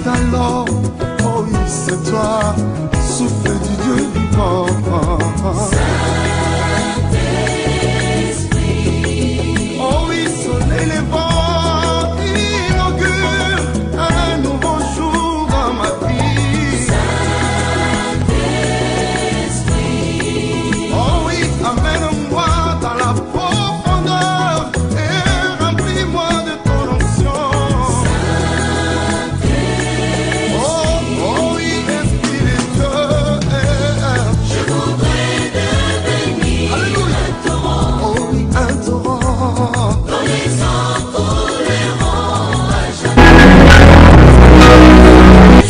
alors, oh oui, c'est toi, souffle du Dieu vivant. Saint-Esprit, oh oui, soleil levant, inaugure un nouveau jour dans ma vie. Saint-Esprit, oh oui, amène-moi dans la profondeur et remplis-moi de ton onction.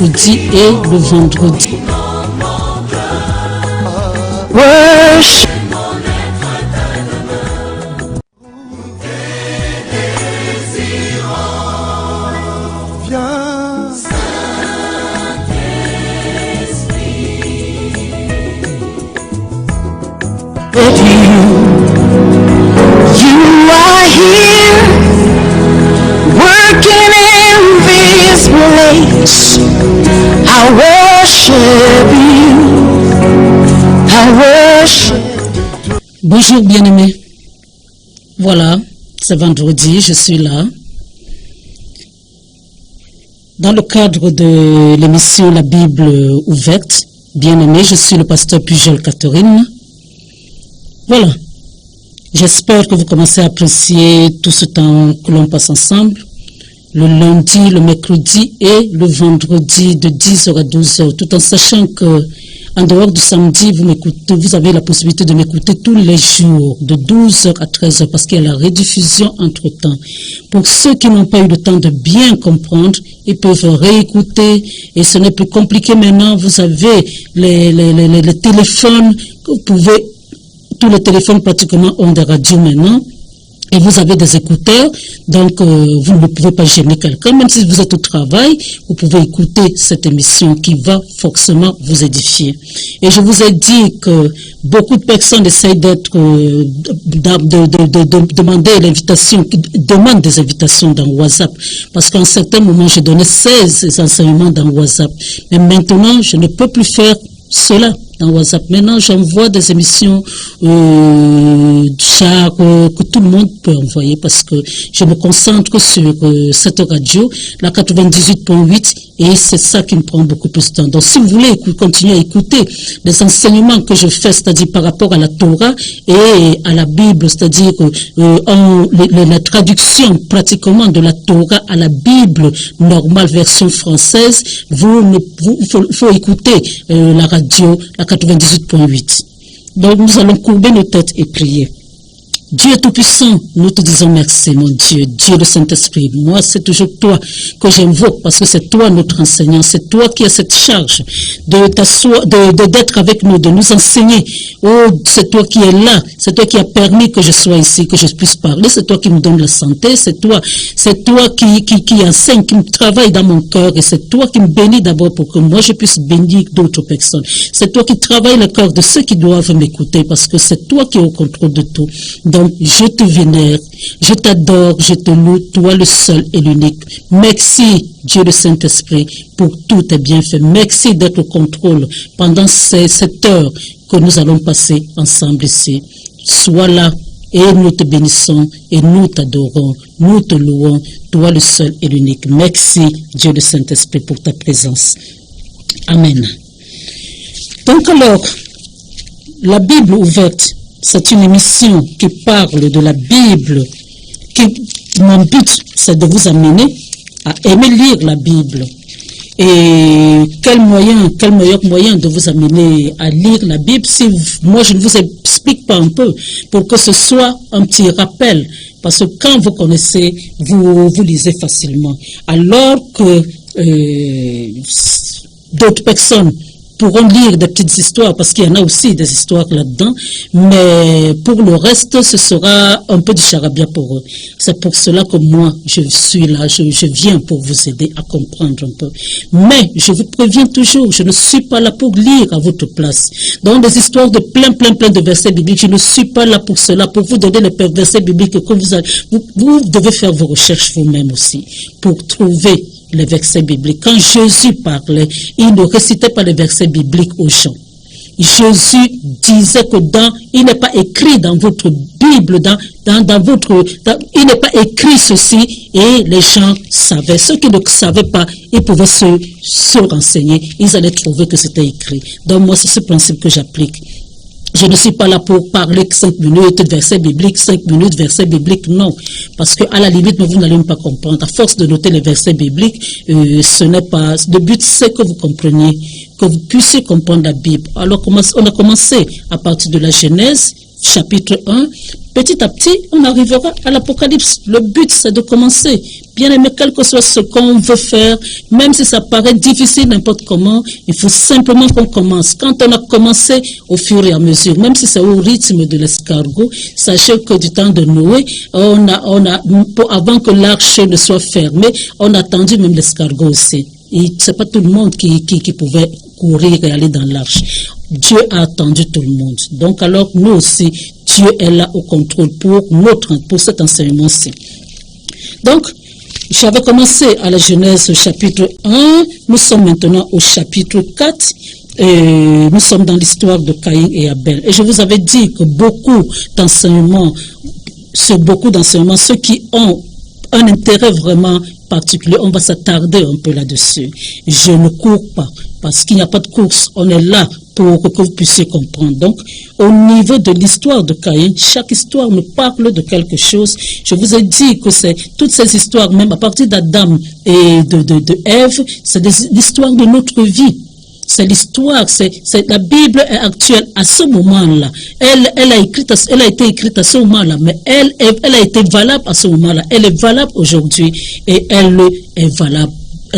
Jeudi et le vendredi. Worship. You are here, working in this place. I worship you. I worship. Bonjour bien-aimés. Voilà, c'est vendredi, je suis là. Dans le cadre de l'émission La Bible ouverte, bien-aimés, je suis le pasteur Pujol Catherine. Voilà. J'espère que vous commencez à apprécier tout ce temps que l'on passe ensemble. Le lundi, le mercredi et le vendredi de 10h à 12h, tout en sachant que en dehors du samedi, vous avez la possibilité de m'écouter tous les jours de 12h à 13h parce qu'il y a la rediffusion entre-temps. Pour ceux qui n'ont pas eu le temps de bien comprendre, ils peuvent réécouter et ce n'est plus compliqué maintenant. Vous avez les téléphones que vous pouvez. Tous les téléphones pratiquement ont des radios maintenant et vous avez des écouteurs, donc vous ne pouvez pas gêner quelqu'un, même si vous êtes au travail, vous pouvez écouter cette émission qui va forcément vous édifier. Et je vous ai dit que beaucoup de personnes essayent demander l'invitation, demandent des invitations dans WhatsApp, parce qu'à un certain moment, j'ai donné 16 enseignements dans WhatsApp, mais maintenant, je ne peux plus faire cela dans WhatsApp. Maintenant, j'envoie des émissions que tout le monde peut envoyer parce que je me concentre sur cette radio, la 98.8, et c'est ça qui me prend beaucoup plus de temps. Donc, si vous voulez continuer à écouter les enseignements que je fais, c'est-à-dire par rapport à la Torah et à la Bible, c'est-à-dire la traduction pratiquement de la Torah à la Bible normale version française, faut écouter la radio, la 98.8. Donc nous allons courber nos têtes et prier. Dieu Tout-Puissant, nous te disons merci, mon Dieu, Dieu le Saint-Esprit. Moi, c'est toujours toi que j'invoque parce que c'est toi notre enseignant, c'est toi qui as cette charge d'être avec nous, de nous enseigner. Oh, c'est toi qui es là, c'est toi qui as permis que je sois ici, que je puisse parler, c'est toi qui me donne la santé, c'est toi qui enseigne, qui me travaille dans mon cœur et c'est toi qui me bénis d'abord pour que moi je puisse bénir d'autres personnes. C'est toi qui travailles le cœur de ceux qui doivent m'écouter parce que c'est toi qui es au contrôle de tout. Donc, je te vénère, je t'adore, je te loue, toi le seul et l'unique. Merci, Dieu le Saint-Esprit, pour tous tes bienfaits. Merci d'être au contrôle pendant cette heure que nous allons passer ensemble ici. Sois là et nous te bénissons et nous t'adorons, nous te louons, toi le seul et l'unique. Merci, Dieu le Saint-Esprit, pour ta présence. Amen. Donc alors, la Bible ouverte, c'est une émission qui parle de la Bible. Mon but, c'est de vous amener à aimer lire la Bible. Et quel meilleur moyen de vous amener à lire la Bible si moi je ne vous explique pas un peu pour que ce soit un petit rappel. Parce que quand vous connaissez, vous lisez facilement. Alors que d'autres personnes pourront lire des petites histoires, parce qu'il y en a aussi des histoires là-dedans, mais pour le reste, ce sera un peu du charabia pour eux. C'est pour cela que moi, je suis là, je viens pour vous aider à comprendre un peu. Mais, je vous préviens toujours, je ne suis pas là pour lire à votre place. Dans des histoires de plein de versets bibliques, je ne suis pas là pour cela, pour vous donner les versets bibliques que vous devez faire vos recherches vous-même aussi, pour trouver les versets bibliques. Quand Jésus parlait, il ne récitait pas les versets bibliques aux gens. Jésus disait que il n'est pas écrit dans votre Bible, il n'est pas écrit ceci, et les gens savaient. Ceux qui ne savaient pas, ils pouvaient se renseigner, ils allaient trouver que c'était écrit. Donc moi, c'est ce principe que j'applique. Je ne suis pas là pour parler 5 minutes, versets bibliques, 5 minutes, versets bibliques, non. Parce que à la limite, vous n'allez même pas comprendre. À force de noter les versets bibliques, ce n'est pas... Le but, c'est que vous compreniez, que vous puissiez comprendre la Bible. Alors, on a commencé à partir de la Genèse, chapitre 1. Petit à petit, on arrivera à l'Apocalypse. Le but, c'est de commencer. Bien aimé, quel que soit ce qu'on veut faire, même si ça paraît difficile n'importe comment, il faut simplement qu'on commence. Quand on a commencé au fur et à mesure, même si c'est au rythme de l'escargot, sachez que du temps de Noé, avant que l'arche ne soit fermée, on a attendu même l'escargot aussi. Et c'est pas tout le monde qui pouvait courir et aller dans l'arche. Dieu a attendu tout le monde. Donc alors nous aussi, Dieu est là au contrôle pour cet enseignement-ci. Donc, j'avais commencé à la Genèse chapitre 1, nous sommes maintenant au chapitre 4, et nous sommes dans l'histoire de Caïn et Abel. Et je vous avais dit que beaucoup d'enseignements, ceux qui ont un intérêt vraiment particulier, on va s'attarder un peu là-dessus. Je ne cours pas, parce qu'il n'y a pas de course, on est là pour que vous puissiez comprendre. Donc, au niveau de l'histoire de Caïn, chaque histoire nous parle de quelque chose. Je vous ai dit que c'est toutes ces histoires, même à partir d'Adam et de Ève, c'est l'histoire de notre vie. C'est l'histoire, la Bible est actuelle à ce moment-là. Elle a été écrite à ce moment-là, mais elle a été valable à ce moment-là. Elle est valable aujourd'hui et elle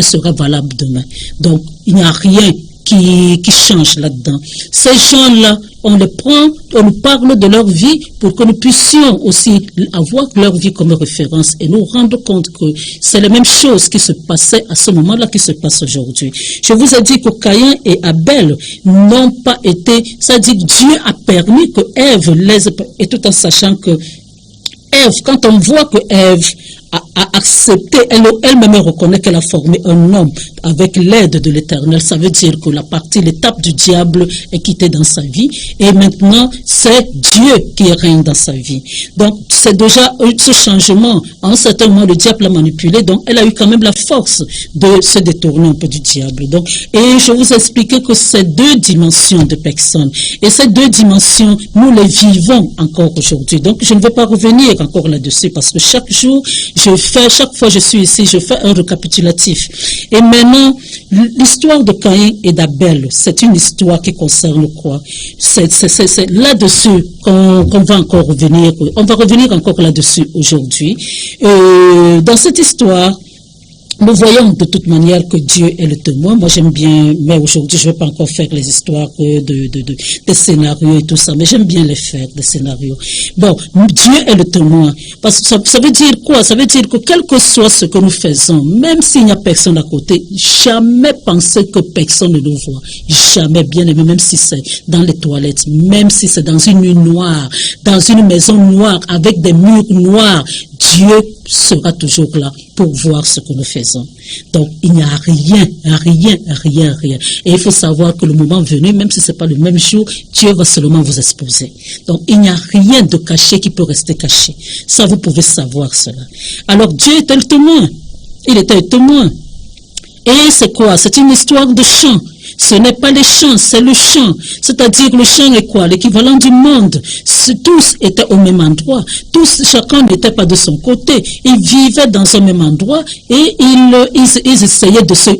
sera valable demain. Donc, il n'y a rien qui change là-dedans. Ces gens-là, on les prend, on nous parle de leur vie pour que nous puissions aussi avoir leur vie comme référence et nous rendre compte que c'est les mêmes choses qui se passaient à ce moment-là qui se passent aujourd'hui. Je vous ai dit que Caïn et Abel n'ont pas été, c'est-à-dire que Dieu a permis que Ève et tout en sachant que Ève, quand on voit que Ève a accepté, elle-même reconnaît qu'elle a formé un homme avec l'aide de l'Éternel. Ça veut dire que l'étape du diable est quittée dans sa vie et maintenant c'est Dieu qui règne dans sa vie. Donc c'est déjà ce changement. À un certain moment, le diable l'a manipulé, donc elle a eu quand même la force de se détourner un peu du diable. Donc, et je vous ai expliqué que ces deux dimensions de personnes, et ces deux dimensions, nous les vivons encore aujourd'hui. Donc je ne vais pas revenir encore là-dessus parce que chaque jour, chaque fois que je suis ici, je fais un récapitulatif. Et maintenant, l'histoire de Caïn et d'Abel, c'est une histoire qui concerne quoi? C'est là-dessus qu'on va encore revenir. On va revenir encore là-dessus aujourd'hui. Dans cette histoire, nous voyons de toute manière que Dieu est le témoin. Moi, j'aime bien, mais aujourd'hui, je ne vais pas encore faire les histoires des scénarios et tout ça, mais j'aime bien les faire, des scénarios. Bon, Dieu est le témoin. Parce que ça veut dire quoi? Ça veut dire que quel que soit ce que nous faisons, même s'il n'y a personne à côté, jamais penser que personne ne nous voit. Jamais, bien aimé, même si c'est dans les toilettes, même si c'est dans une nuit noire, dans une maison noire, avec des murs noirs, Dieu sera toujours là pour voir ce que nous faisons. Donc, il n'y a rien. Et il faut savoir que le moment venu, même si ce n'est pas le même jour, Dieu va seulement vous exposer. Donc, il n'y a rien de caché qui peut rester caché. Ça, vous pouvez savoir cela. Alors, Dieu était le témoin. Il était le témoin. Et c'est quoi? C'est une histoire de chant. Ce n'est pas les chants, c'est le chant. C'est-à-dire le chant est quoi? L'équivalent du monde. Tous étaient au même endroit. Chacun n'était pas de son côté. Ils vivaient dans un même endroit et ils essayaient de se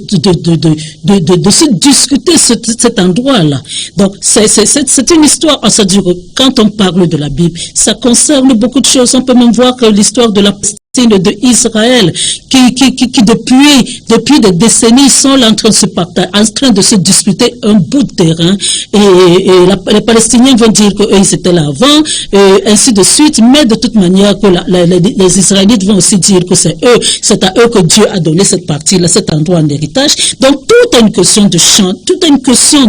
discuter cet endroit-là. Donc, c'est une histoire. C'est-à-dire que quand on parle de la Bible, ça concerne beaucoup de choses. On peut même voir que l'histoire de la de Israël qui depuis des décennies sont là en train de se disputer un bout de terrain et les Palestiniens vont dire que ils étaient là avant ainsi de suite, mais de toute manière que les Israélites vont aussi dire que c'est à eux que Dieu a donné cette partie là, cet endroit en héritage. Donc tout est une question de chant, tout est une question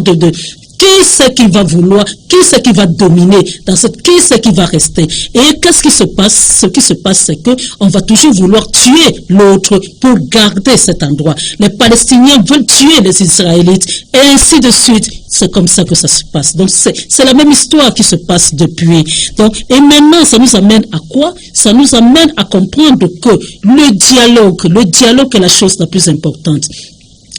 Qui c'est qui va vouloir, qui c'est qui va dominer dans cette, qui c'est qui va rester? Et qu'est-ce qui se passe? Ce qui se passe, c'est que on va toujours vouloir tuer l'autre pour garder cet endroit. Les Palestiniens veulent tuer les Israélites et ainsi de suite. C'est comme ça que ça se passe. Donc c'est la même histoire qui se passe depuis. Donc, et maintenant, ça nous amène à quoi? Ça nous amène à comprendre que le dialogue est la chose la plus importante.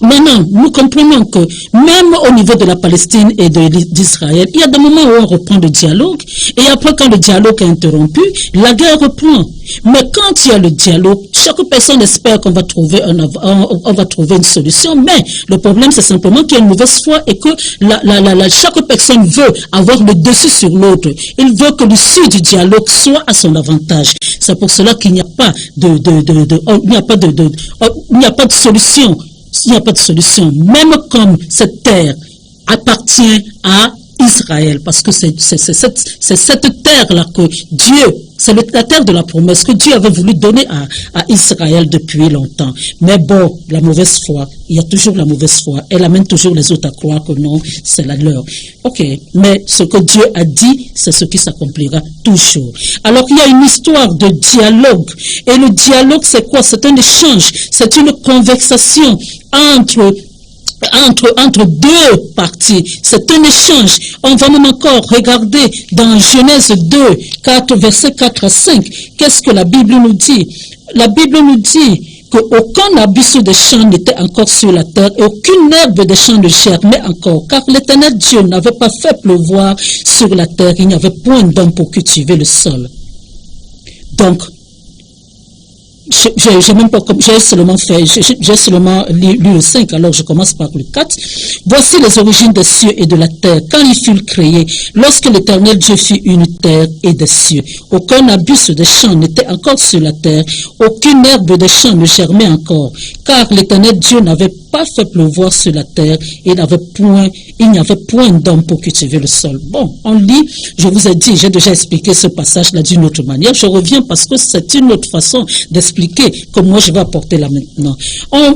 Maintenant, nous comprenons que même au niveau de la Palestine et d'Israël, il y a des moments où on reprend le dialogue et après quand le dialogue est interrompu, la guerre reprend. Mais quand il y a le dialogue, chaque personne espère qu'on va trouver on va trouver une solution, mais le problème c'est simplement qu'il y a une mauvaise foi et que chaque personne veut avoir le dessus sur l'autre. Il veut que l'issue du dialogue soit à son avantage. C'est pour cela qu'il n'y a pas de solution. Il n'y a pas de solution, même comme cette terre appartient à Israël, parce que c'est cette terre-là que Dieu, c'est la terre de la promesse que Dieu avait voulu donner à Israël depuis longtemps. Mais bon, la mauvaise foi, il y a toujours la mauvaise foi, elle amène toujours les autres à croire que non, c'est la leur. Ok, mais ce que Dieu a dit, c'est ce qui s'accomplira toujours. Alors il y a une histoire de dialogue, et le dialogue c'est quoi? C'est un échange, c'est une conversation entre deux parties. C'est un échange. On va même encore regarder dans Genèse 2, 4, versets 4 à 5. Qu'est-ce que la Bible nous dit? La Bible nous dit qu'aucun abysse de champs n'était encore sur la terre et aucune herbe de champs ne germait encore, car l'Éternel Dieu n'avait pas fait pleuvoir sur la terre. Il n'y avait point d'homme pour cultiver le sol. Donc, j'ai seulement lu le 5, alors je commence par le 4. Voici les origines des cieux et de la terre, quand ils furent créés, lorsque l'Éternel Dieu fit une terre et des cieux. Aucun arbuste de champ n'était encore sur la terre, aucune herbe de champ ne germait encore, car l'Éternel Dieu n'avait pas fait pleuvoir sur la terre et il n'y avait point d'homme pour cultiver le sol. Bon, on lit, je vous ai dit, j'ai déjà expliqué ce passage-là d'une autre manière. Je reviens parce que c'est une autre façon d'expliquer que moi je vais apporter là maintenant.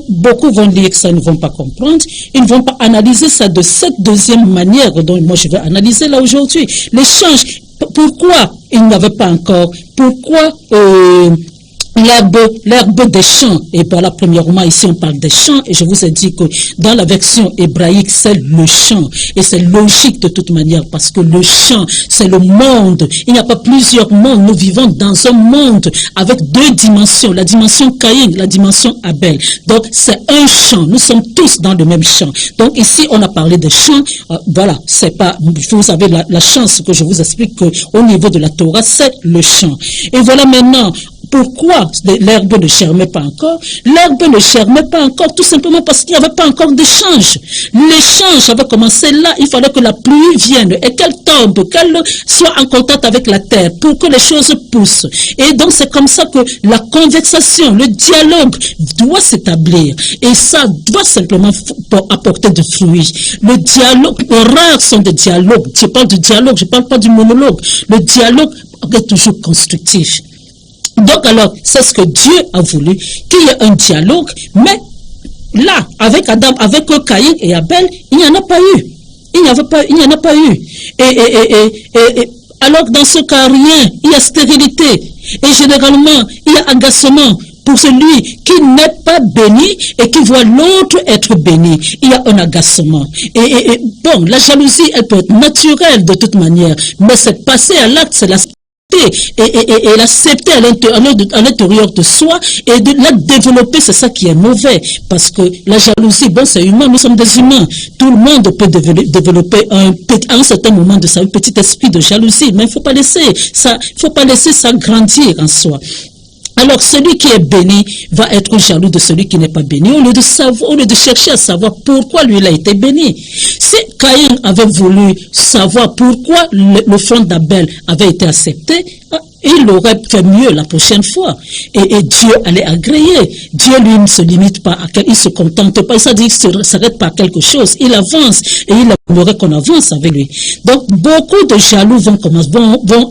Beaucoup vont lire que ça, ils ne vont pas comprendre. Ils ne vont pas analyser ça de cette deuxième manière dont moi je vais analyser là aujourd'hui. L'échange, pourquoi il n'y avait pas encore, pourquoi l'herbe des champs, et voilà, premièrement, ici on parle des champs, et je vous ai dit que dans la version hébraïque, c'est le champ, et c'est logique de toute manière, parce que le champ, c'est le monde, il n'y a pas plusieurs mondes, nous vivons dans un monde avec deux dimensions, la dimension Caïn, la dimension Abel, donc c'est un champ, nous sommes tous dans le même champ, donc ici on a parlé des champs, voilà, c'est pas, vous avez la chance que je vous explique qu'au niveau de la Torah, c'est le champ, et voilà maintenant. Pourquoi l'herbe ne germait pas encore? L'herbe ne germait pas encore tout simplement parce qu'il n'y avait pas encore d'échange. L'échange avait commencé là, il fallait que la pluie vienne et qu'elle tombe, qu'elle soit en contact avec la terre pour que les choses poussent. Et donc c'est comme ça que la conversation, le dialogue doit s'établir et ça doit simplement apporter de fruits. Le dialogue, rares sont des dialogues. Je parle du dialogue, je ne parle pas du monologue. Le dialogue est toujours constructif. Donc alors, c'est ce que Dieu a voulu, qu'il y ait un dialogue, mais là, avec Adam, avec Caïn et Abel, il n'y en a pas eu. Il n'y en a pas eu. Et alors, dans ce cas, rien, il y a stérilité. Et généralement, il y a agacement pour celui qui n'est pas béni et qui voit l'autre être béni. Il y a un agacement. Et bon, la jalousie, elle peut être naturelle de toute manière, mais c'est passer à l'acte, c'est la et l'accepter à l'intérieur de soi et de la développer, c'est ça qui est mauvais, parce que la jalousie, bon, c'est humain, nous sommes des humains, tout le monde peut développer à un certain moment de sa vie, petit esprit de jalousie, mais il faut pas laisser ça grandir en soi. Alors, celui qui est béni va être jaloux de celui qui n'est pas béni, au lieu de chercher à savoir pourquoi lui il a été béni. Si Caïn avait voulu savoir pourquoi le front d'Abel avait été accepté, il aurait fait mieux la prochaine fois. Et Dieu allait agréer. Dieu, lui, ne se limite pas il se contente pas. Ça dit qu'il ne s'arrête pas à quelque chose. Il avance et il aimerait qu'on avance avec lui. Donc, beaucoup de jaloux vont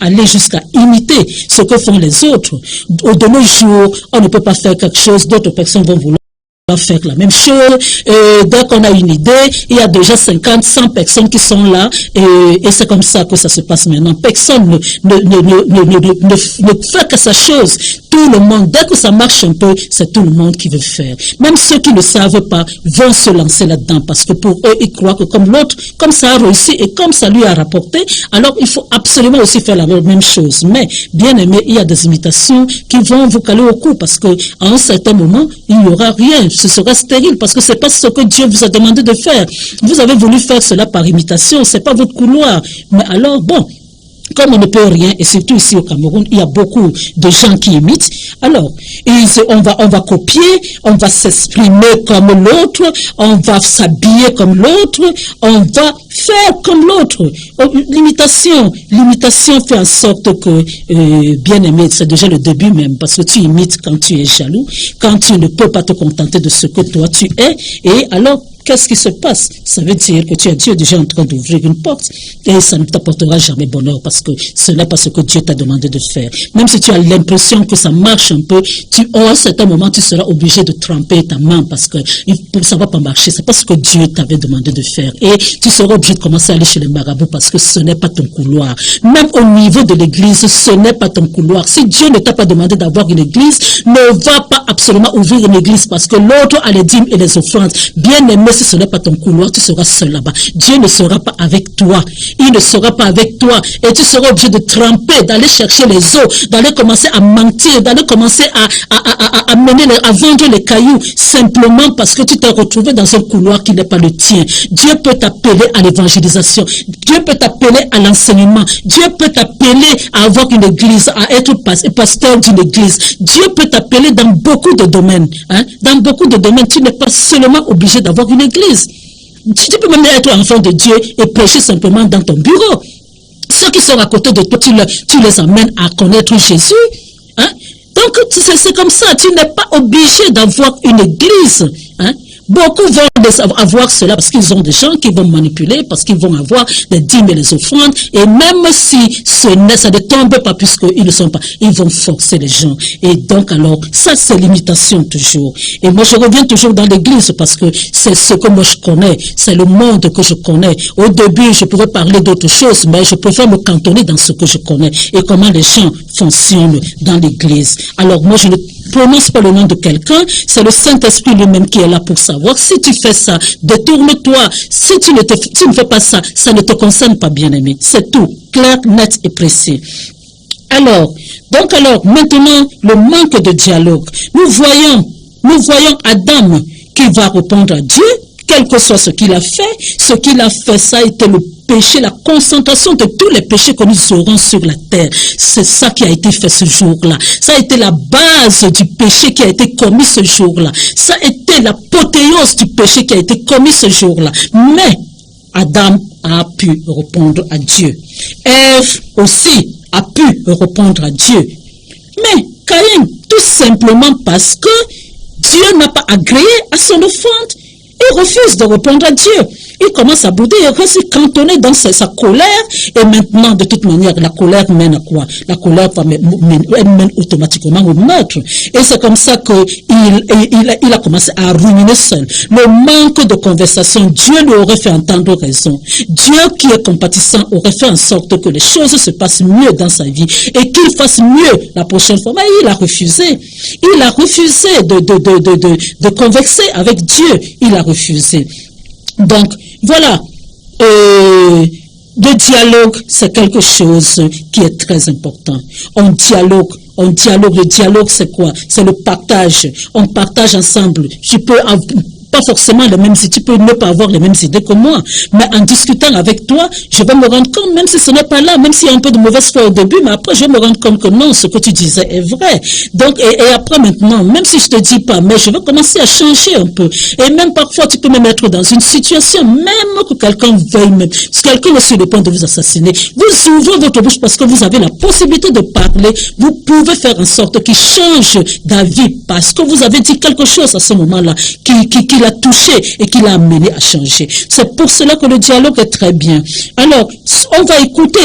aller jusqu'à imiter ce que font les autres. De nos jours, on ne peut pas faire quelque chose, d'autres personnes vont vouloir faire la même chose. Dès qu'on a une idée, il y a déjà 50, 100 personnes qui sont là et c'est comme ça que ça se passe maintenant. Personne ne fait que sa chose. Tout le monde, dès que ça marche un peu, c'est tout le monde qui veut faire. Même ceux qui ne savent pas vont se lancer là-dedans parce que pour eux, ils croient que comme l'autre, comme ça a réussi et comme ça lui a rapporté, alors il faut absolument aussi faire la même chose. Mais, bien aimé, il y a des imitations qui vont vous caler au cou parce que à un certain moment, il n'y aura rien. Ce sera stérile parce que c'est pas ce que Dieu vous a demandé de faire. Vous avez voulu faire cela par imitation, c'est pas votre couloir. Mais alors, bon, comme on ne peut rien, et surtout ici au Cameroun, il y a beaucoup de gens qui imitent. Alors, on va copier, on va s'exprimer comme l'autre, on va s'habiller comme l'autre, on va faire comme l'autre. L'imitation fait en sorte que, bien aimé, c'est déjà le début même, parce que tu imites quand tu es jaloux, quand tu ne peux pas te contenter de ce que toi tu es, et alors, qu'est-ce qui se passe? Ça veut dire que tu es Dieu déjà en train d'ouvrir une porte et ça ne t'apportera jamais bonheur parce que ce n'est pas ce que Dieu t'a demandé de faire. Même si tu as l'impression que ça marche un peu, à un certain moment, tu seras obligé de tremper ta main parce que ça ne va pas marcher. C'est pas ce que Dieu t'avait demandé de faire. Et tu seras obligé de commencer à aller chez les marabouts parce que ce n'est pas ton couloir. Même au niveau de l'église, ce n'est pas ton couloir. Si Dieu ne t'a pas demandé d'avoir une église, ne va pas absolument ouvrir une église parce que l'autre a les dîmes et les offrandes. Bien aimé, si ce n'est pas ton couloir, tu seras seul là-bas. Dieu ne sera pas avec toi. Il ne sera pas avec toi. Et tu seras obligé de tremper, d'aller chercher les os, d'aller commencer à mentir, d'aller commencer à vendre les cailloux, simplement parce que tu t'es retrouvé dans un couloir qui n'est pas le tien. Dieu peut t'appeler à l'évangélisation. Dieu peut t'appeler à l'enseignement. Dieu peut t'appeler à avoir une église, à être pasteur d'une église. Dieu peut t'appeler dans beaucoup de domaines. Hein? Dans beaucoup de domaines, tu n'es pas seulement obligé d'avoir une église. Tu peux même être enfant de Dieu et prêcher simplement dans ton bureau. Ceux qui sont à côté de toi, tu les amènes à connaître Jésus. Hein? Donc, c'est comme ça. Tu n'es pas obligé d'avoir une église. Hein? Beaucoup vont avoir cela parce qu'ils ont des gens qui vont manipuler, parce qu'ils vont avoir des dîmes et les offrandes. Et même si ça ne tombe pas puisqu'ils ne sont pas, ils vont forcer les gens. Et donc alors, ça c'est l'imitation toujours. Et moi je reviens toujours dans l'église parce que c'est ce que moi je connais. C'est le monde que je connais. Au début, je pouvais parler d'autres choses, mais je préfère me cantonner dans ce que je connais et comment les gens fonctionnent dans l'église. Alors moi je ne prononce pas le nom de quelqu'un, c'est le Saint-Esprit lui-même qui est là pour savoir. Si tu fais ça, détourne-toi. Si tu ne fais pas ça, ça ne te concerne pas, bien-aimé. C'est tout, clair, net et précis. Alors, maintenant, le manque de dialogue. Nous voyons Adam qui va répondre à Dieu, quel que soit ce qu'il a fait, ça a été le péché, la concentration de tous les péchés que nous aurons sur la terre. C'est ça qui a été fait ce jour-là. Ça a été la base du péché qui a été commis ce jour-là. Ça a été l'apothéose du péché qui a été commis ce jour-là. Mais Adam a pu répondre à Dieu. Ève aussi a pu répondre à Dieu. Mais Caïn, tout simplement parce que Dieu n'a pas agréé à son offrande, il refuse de répondre à Dieu. Il commence à bouder, il reste cantonné dans sa colère. Et maintenant, de toute manière, la colère mène à quoi? La colère mène automatiquement au meurtre. Et c'est comme ça qu'il a commencé à ruiner seul. Le manque de conversation, Dieu lui aurait fait entendre raison. Dieu qui est compatissant aurait fait en sorte que les choses se passent mieux dans sa vie et qu'il fasse mieux la prochaine fois. Mais il a refusé. Il a refusé de converser avec Dieu. Il a refusé. Donc, voilà, le dialogue, c'est quelque chose qui est très important. On dialogue, le dialogue c'est quoi? C'est le partage. On partage ensemble. Tu peux pas forcément les mêmes idées, tu peux ne pas avoir les mêmes idées que moi, mais en discutant avec toi, je vais me rendre compte, même si ce n'est pas là, même s'il y a un peu de mauvaise foi au début, mais après je vais me rendre compte que non, ce que tu disais est vrai. Donc, et après maintenant, même si je te dis pas, mais je vais commencer à changer un peu. Et même parfois, tu peux me mettre dans une situation, même que quelqu'un veuille même, si quelqu'un est sur le point de vous assassiner, vous ouvrez votre bouche parce que vous avez la possibilité de parler, vous pouvez faire en sorte qu'il change d'avis parce que vous avez dit quelque chose à ce moment-là qui l'a touché et qui l'a amené à changer. C'est pour cela que le dialogue est très bien. Alors, on va écouter,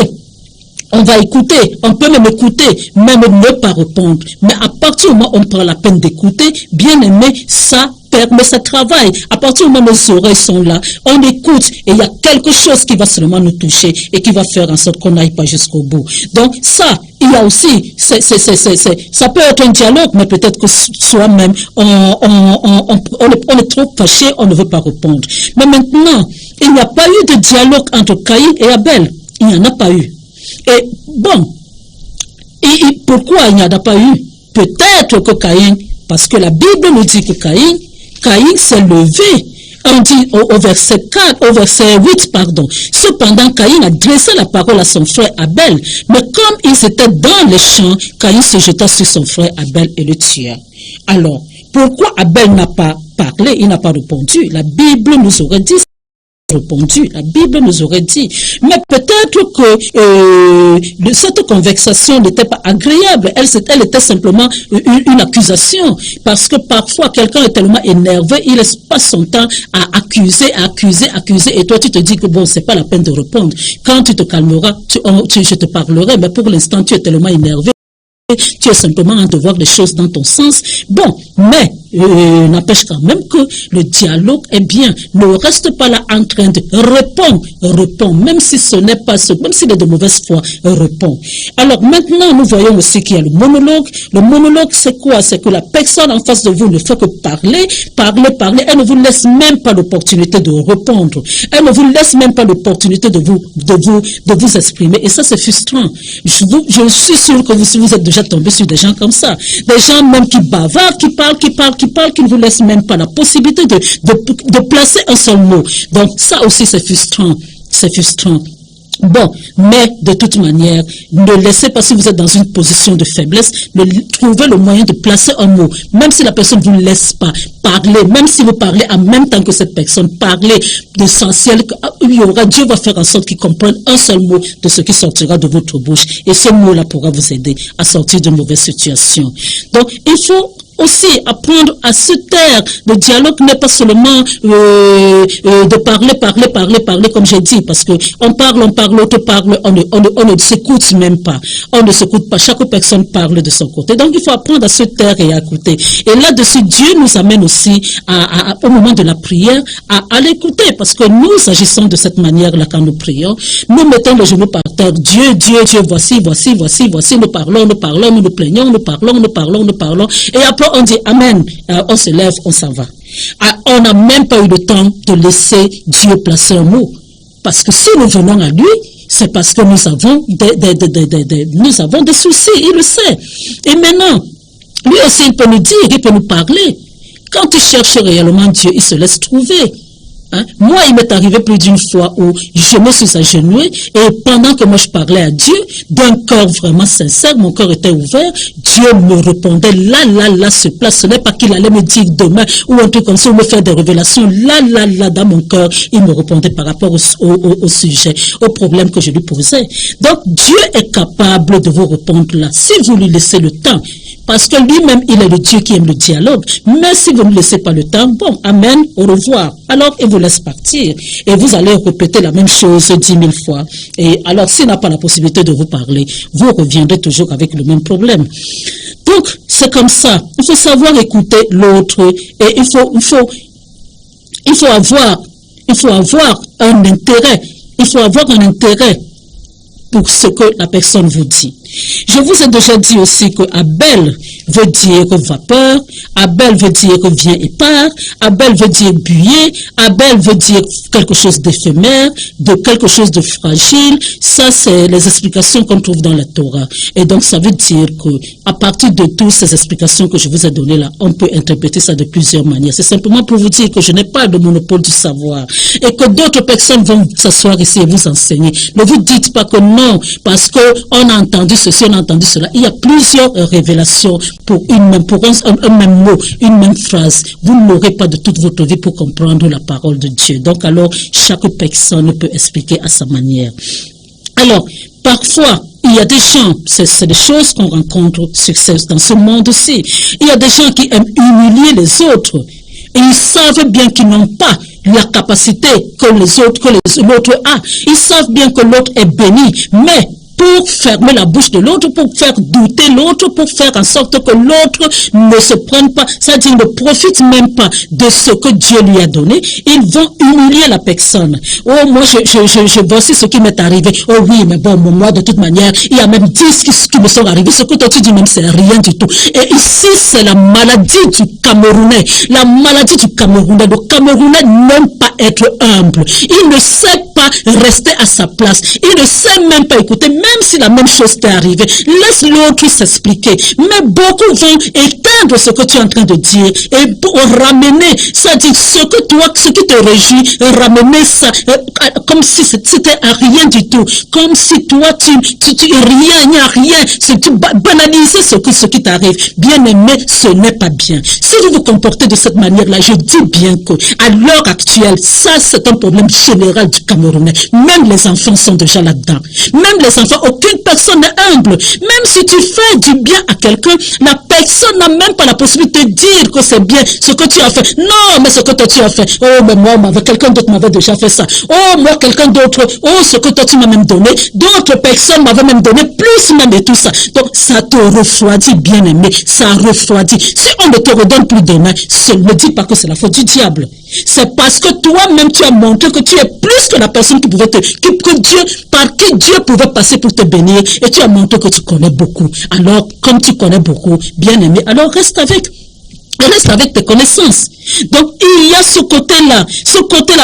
on peut même écouter, même ne pas répondre. Mais à partir du moment où on prend la peine d'écouter, bien aimé, ça permet, ça travaille. À partir du moment où nos oreilles sont là, on écoute et il y a quelque chose qui va seulement nous toucher et qui va faire en sorte qu'on n'aille pas jusqu'au bout. Donc ça, il y a aussi, ça peut être un dialogue, mais peut-être que soi-même, on est trop fâché, on ne veut pas répondre. Mais maintenant, il n'y a pas eu de dialogue entre Caïn et Abel. Il n'y en a pas eu. Et bon, et pourquoi il n'y en a pas eu? Peut-être que Caïn, parce que la Bible nous dit que Caïn s'est levé. On dit au verset 4, au verset 8, pardon. Cependant, Caïn a dressé la parole à son frère Abel. Mais comme ils étaient dans les champs, Caïn se jeta sur son frère Abel et le tua. Alors, pourquoi Abel n'a pas parlé, il n'a pas répondu? La Bible nous aurait dit répondu, la Bible nous aurait dit, mais peut-être que cette conversation n'était pas agréable, elle était simplement une accusation, parce que parfois quelqu'un est tellement énervé, il laisse pas son temps à accuser, et toi tu te dis que bon, c'est pas la peine de répondre. Quand tu te calmeras, je te parlerai, mais pour l'instant tu es tellement énervé, tu es simplement en train de voir les choses dans ton sens. Bon, mais n'empêche quand même que le dialogue est bien. Ne reste pas là en train de répondre, même si ce n'est pas ce, même s'il est de mauvaise foi, répond. Alors maintenant, nous voyons aussi qu'il y a le monologue. Le monologue, c'est quoi? C'est que la personne en face de vous ne fait que parler. Elle ne vous laisse même pas l'opportunité de répondre. Elle ne vous laisse même pas l'opportunité de vous exprimer. Et ça, c'est frustrant. Je suis sûr que vous êtes déjà tombé sur des gens comme ça. Des gens même qui bavardent, qui parlent, qui ne vous laissent même pas la possibilité de placer un seul mot. Donc ça aussi c'est frustrant. C'est frustrant. Bon, mais de toute manière, ne laissez pas, si vous êtes dans une position de faiblesse, trouvez le moyen de placer un mot. Même si la personne ne vous laisse pas parler, même si vous parlez en même temps que cette personne, parlez d'essentiel, Dieu va faire en sorte qu'il comprenne un seul mot de ce qui sortira de votre bouche. Et ce mot-là pourra vous aider à sortir d'une mauvaise situation. Donc, il faut aussi apprendre à se taire. Le dialogue n'est pas seulement de parler comme j'ai dit, parce que on parle, l'autre parle, on ne s'écoute même pas. On ne s'écoute pas. Chaque personne parle de son côté. Donc il faut apprendre à se taire et à écouter. Et là-dessus, Dieu nous amène aussi au moment de la prière à l'écouter, parce que nous agissons de cette manière-là quand nous prions. Nous mettons les genoux par terre. Dieu, voici. Nous parlons, nous plaignons, nous parlons. Et après, on dit Amen, on se lève, on s'en va. On n'a même pas eu le temps de laisser Dieu placer un mot. Parce que si nous venons à lui, c'est parce que nous avons des soucis, il le sait. Et maintenant, lui aussi, il peut nous dire, il peut nous parler. Quand tu cherches réellement Dieu, il se laisse trouver. Hein? Moi, il m'est arrivé plus d'une fois où je me suis agenouillée et pendant que moi je parlais à Dieu, d'un cœur vraiment sincère, mon cœur était ouvert, Dieu me répondait là, sur place. Ce n'est pas qu'il allait me dire demain ou un truc comme ça, ou me faire des révélations. Là, dans mon cœur, il me répondait par rapport au sujet, au problème que je lui posais. Donc, Dieu est capable de vous répondre là, si vous lui laissez le temps. Parce que lui-même, il est le Dieu qui aime le dialogue. Mais si vous ne laissez pas le temps, bon, amen, au revoir. Alors, il vous laisse partir. Et vous allez répéter la même chose 10 000 fois. Et alors, s'il n'a pas la possibilité de vous parler, vous reviendrez toujours avec le même problème. Donc, c'est comme ça. Il faut savoir écouter l'autre. Et il faut avoir un intérêt. Il faut avoir un intérêt pour ce que la personne vous dit. Je vous ai déjà dit aussi que Abel veut dire vapeur, Abel veut dire vient et part, Abel veut dire buée, Abel veut dire quelque chose d'éphémère, de quelque chose de fragile. Ça, c'est les explications qu'on trouve dans la Torah. Et donc, ça veut dire que à partir de toutes ces explications que je vous ai données là, on peut interpréter ça de plusieurs manières. C'est simplement pour vous dire que je n'ai pas de monopole du savoir et que d'autres personnes vont s'asseoir ici et vous enseigner. Ne vous dites pas que non, parce que on a entendu ceci, on a entendu cela. Il y a plusieurs révélations pour un même mot, une même phrase. Vous n'aurez pas de toute votre vie pour comprendre la parole de Dieu. Donc alors, chaque personne peut expliquer à sa manière. Alors, parfois, il y a des gens, c'est des choses qu'on rencontre dans ce monde-ci. Il y a des gens qui aiment humilier les autres. Et ils savent bien qu'ils n'ont pas la capacité que l'autre a. Ils savent bien que l'autre est béni, mais pour fermer la bouche de l'autre, pour faire douter l'autre, pour faire en sorte que l'autre ne se prenne pas, c'est-à-dire ne profite même pas de ce que Dieu lui a donné. Ils vont humilier la personne. Oh, moi, voici ce qui m'est arrivé. Oh oui, mais bon, moi, de toute manière, il y a même 10 qui me sont arrivés. Ce que toi tu dis même, c'est rien du tout. Et ici, c'est la maladie du Camerounais. La maladie du Camerounais. Le Camerounais n'aime pas être humble. Il ne sait pas rester à sa place. Il ne sait même pas écouter, même si la même chose t'est arrivée. Laisse l'autre s'expliquer. Mais beaucoup vont éteindre ce que tu es en train de dire et pour ramener, c'est-à-dire ce que toi, ce qui te réjouit, ramener ça comme si c'était rien du tout. Comme si toi, rien, il n'y a rien. Tu banaliser ce qui t'arrive. Bien aimé, ce n'est pas bien. Si vous vous comportez de cette manière-là, je dis bien que à l'heure actuelle, ça c'est un problème général du Camerounais. Même les enfants sont déjà là-dedans. Même les enfants, aucune personne n'est humble. Même si tu fais du bien à quelqu'un, la personne n'a même pas la possibilité de dire que c'est bien ce que tu as fait. Non, mais ce que toi tu as fait. Oh, mais moi, quelqu'un d'autre m'avait déjà fait ça. Oh, moi, quelqu'un d'autre. Oh, ce que toi tu m'as même donné. D'autres personnes m'avaient même donné plus même et tout ça. Donc, ça te refroidit, bien aimé. Ça refroidit. Si on ne te redonne plus demain, ne dis pas que c'est la faute du diable. C'est parce que toi-même tu as montré que tu es plus que la personne qui pouvait par qui Dieu pouvait passer pour te bénir, et tu as montré que tu connais beaucoup. Alors, comme tu connais beaucoup, bien aimé, alors reste avec tes connaissances. Donc, il y a ce côté-là,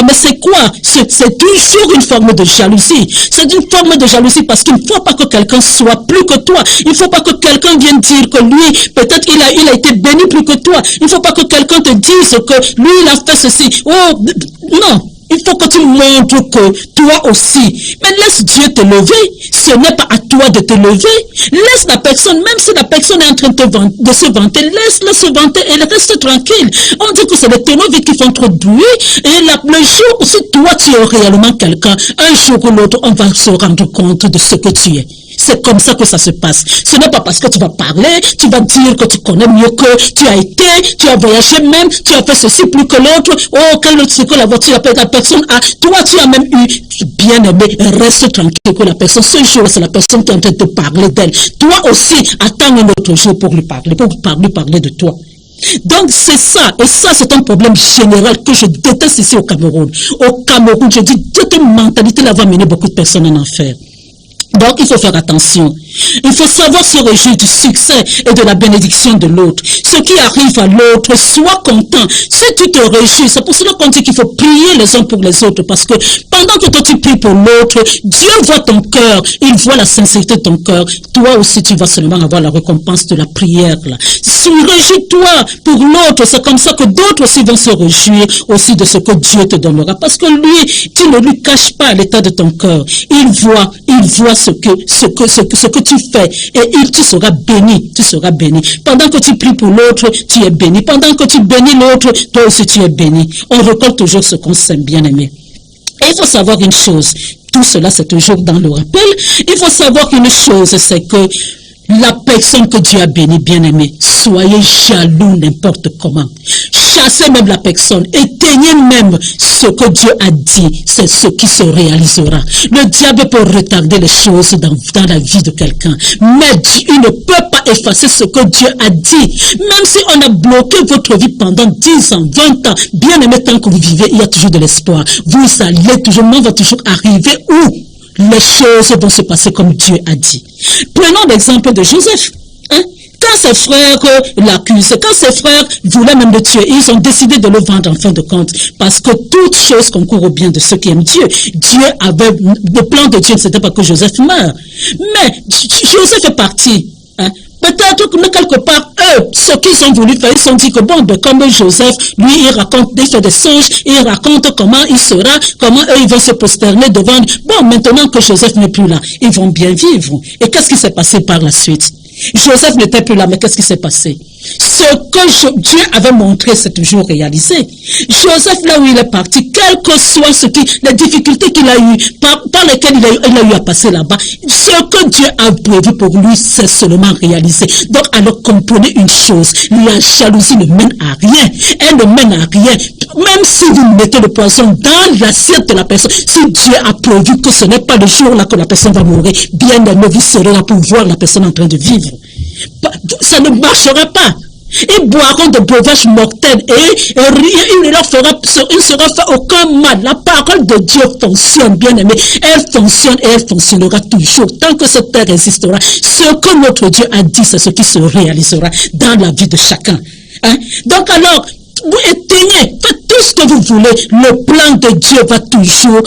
mais c'est quoi? C'est toujours une forme de jalousie. C'est une forme de jalousie parce qu'il ne faut pas que quelqu'un soit plus que toi. Il ne faut pas que quelqu'un vienne dire que lui, peut-être il a été béni plus que toi. Il ne faut pas que quelqu'un te dise que lui, il a fait ceci. Oh, non. Il faut que tu montres que toi aussi. Mais laisse Dieu te lever. Ce n'est pas à toi de te lever. Laisse la personne, même si la personne est en train de se vanter, laisse-la se vanter et reste tranquille. On dit que c'est les tournevis qui font trop de bruit. Et le jour où si toi tu es réellement quelqu'un, un jour ou l'autre, on va se rendre compte de ce que tu es. C'est comme ça que ça se passe. Ce n'est pas parce que tu vas parler, tu vas dire que tu connais mieux que tu as été, tu as voyagé même, tu as fait ceci plus que l'autre. Oh, ce que la voiture appelle la personne a. Toi, tu as même eu, bien aimé, reste tranquille que la personne, ce jour, c'est la personne qui est en train de te parler d'elle. Toi aussi, attends un autre jour pour lui parler de toi. Donc c'est ça, et ça c'est un problème général que je déteste ici au Cameroun. Au Cameroun, je dis, cette mentalité-là va mener beaucoup de personnes en enfer. Donc, il faut faire attention. Il faut savoir se réjouir du succès et de la bénédiction de l'autre. Ce qui arrive à l'autre, sois content. Si tu te réjouis, c'est pour cela qu'on dit qu'il faut prier les uns pour les autres. Parce que pendant que toi tu pries pour l'autre, Dieu voit ton cœur. Il voit la sincérité de ton cœur. Toi aussi, tu vas seulement avoir la récompense de la prière. Réjouis-toi pour l'autre. C'est comme ça que d'autres aussi vont se réjouir aussi de ce que Dieu te donnera. Parce que lui, tu ne lui caches pas l'état de ton cœur. Il voit ce que tu fais et tu seras béni, Pendant que tu pries pour l'autre, tu es béni. Pendant que tu bénis l'autre, toi aussi tu es béni. On récolte toujours ce qu'on sème, bien aimé. Et il faut savoir une chose, tout cela c'est toujours dans le rappel, il faut savoir une chose, c'est que la personne que Dieu a bénie, bien aimé, soyez jaloux n'importe comment. Chassez même la personne, éteignez même ce que Dieu a dit, c'est ce qui se réalisera. Le diable peut retarder les choses dans la vie de quelqu'un, mais il ne peut pas effacer ce que Dieu a dit. Même si on a bloqué votre vie pendant 10 ans, 20 ans, bien aimé, tant que vous vivez, il y a toujours de l'espoir. Vous allez toujours, on va toujours arriver où les choses vont se passer comme Dieu a dit. Prenons l'exemple de Joseph. Quand ses frères l'accusaient, quand ses frères voulaient même le tuer, ils ont décidé de le vendre en fin de compte. Parce que toute chose concourt au bien de ceux qui aiment Dieu. Dieu avait, le plan de Dieu, c'était pas que Joseph meure. Mais Joseph est parti. Peut-être que quelque part, eux, ce qu'ils ont voulu faire, ils se sont dit que bon, comme Joseph, lui, il fait des songes, il raconte comment il sera, comment eux, ils vont se prosterner devant. Bon, maintenant que Joseph n'est plus là, ils vont bien vivre. Et qu'est-ce qui s'est passé par la suite? Joseph n'était plus là, mais qu'est-ce qui s'est passé? Ce que Dieu avait montré s'est toujours réalisé. Joseph, là où il est parti, quelles que soient les difficultés qu'il a eues, par lesquelles il a eu à passer là-bas, ce que Dieu a prévu pour lui, c'est seulement réalisé. Donc, alors comprenez une chose, la jalousie ne mène à rien. Elle ne mène à rien. Même si vous mettez le poison dans l'assiette de la personne, si Dieu a prévu que ce n'est pas le jour là que la personne va mourir, bien aimé, vous serez là pour voir la personne en train de vivre. Ça ne marchera pas. Ils boiront de breuvages mortels et il ne sera fait aucun mal. La parole de Dieu fonctionne, bien aimé. Elle fonctionne et elle fonctionnera toujours. Tant que cette terre existera, ce que notre Dieu a dit, c'est ce qui se réalisera dans la vie de chacun. Hein? Donc alors, vous éteignez, faites tout ce que vous voulez. Le plan de Dieu va toujours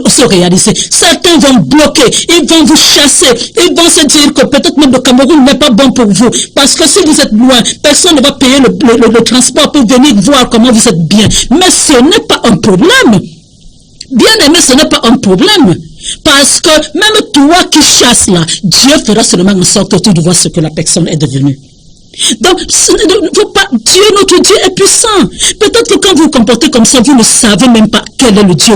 se réaliser. Certains vont bloquer, ils vont vous chasser, ils vont se dire que peut-être même le Cameroun n'est pas bon pour vous, parce que si vous êtes loin, personne ne va payer le transport pour venir voir comment vous êtes bien. Mais ce n'est pas un problème. Bien aimé, ce n'est pas un problème. Parce que même toi qui chasses là, Dieu fera seulement en sorte que tu vois ce que la personne est devenue. Donc, Dieu, notre Dieu est puissant. Peut-être que quand vous vous comportez comme ça, vous ne savez même pas quel est le Dieu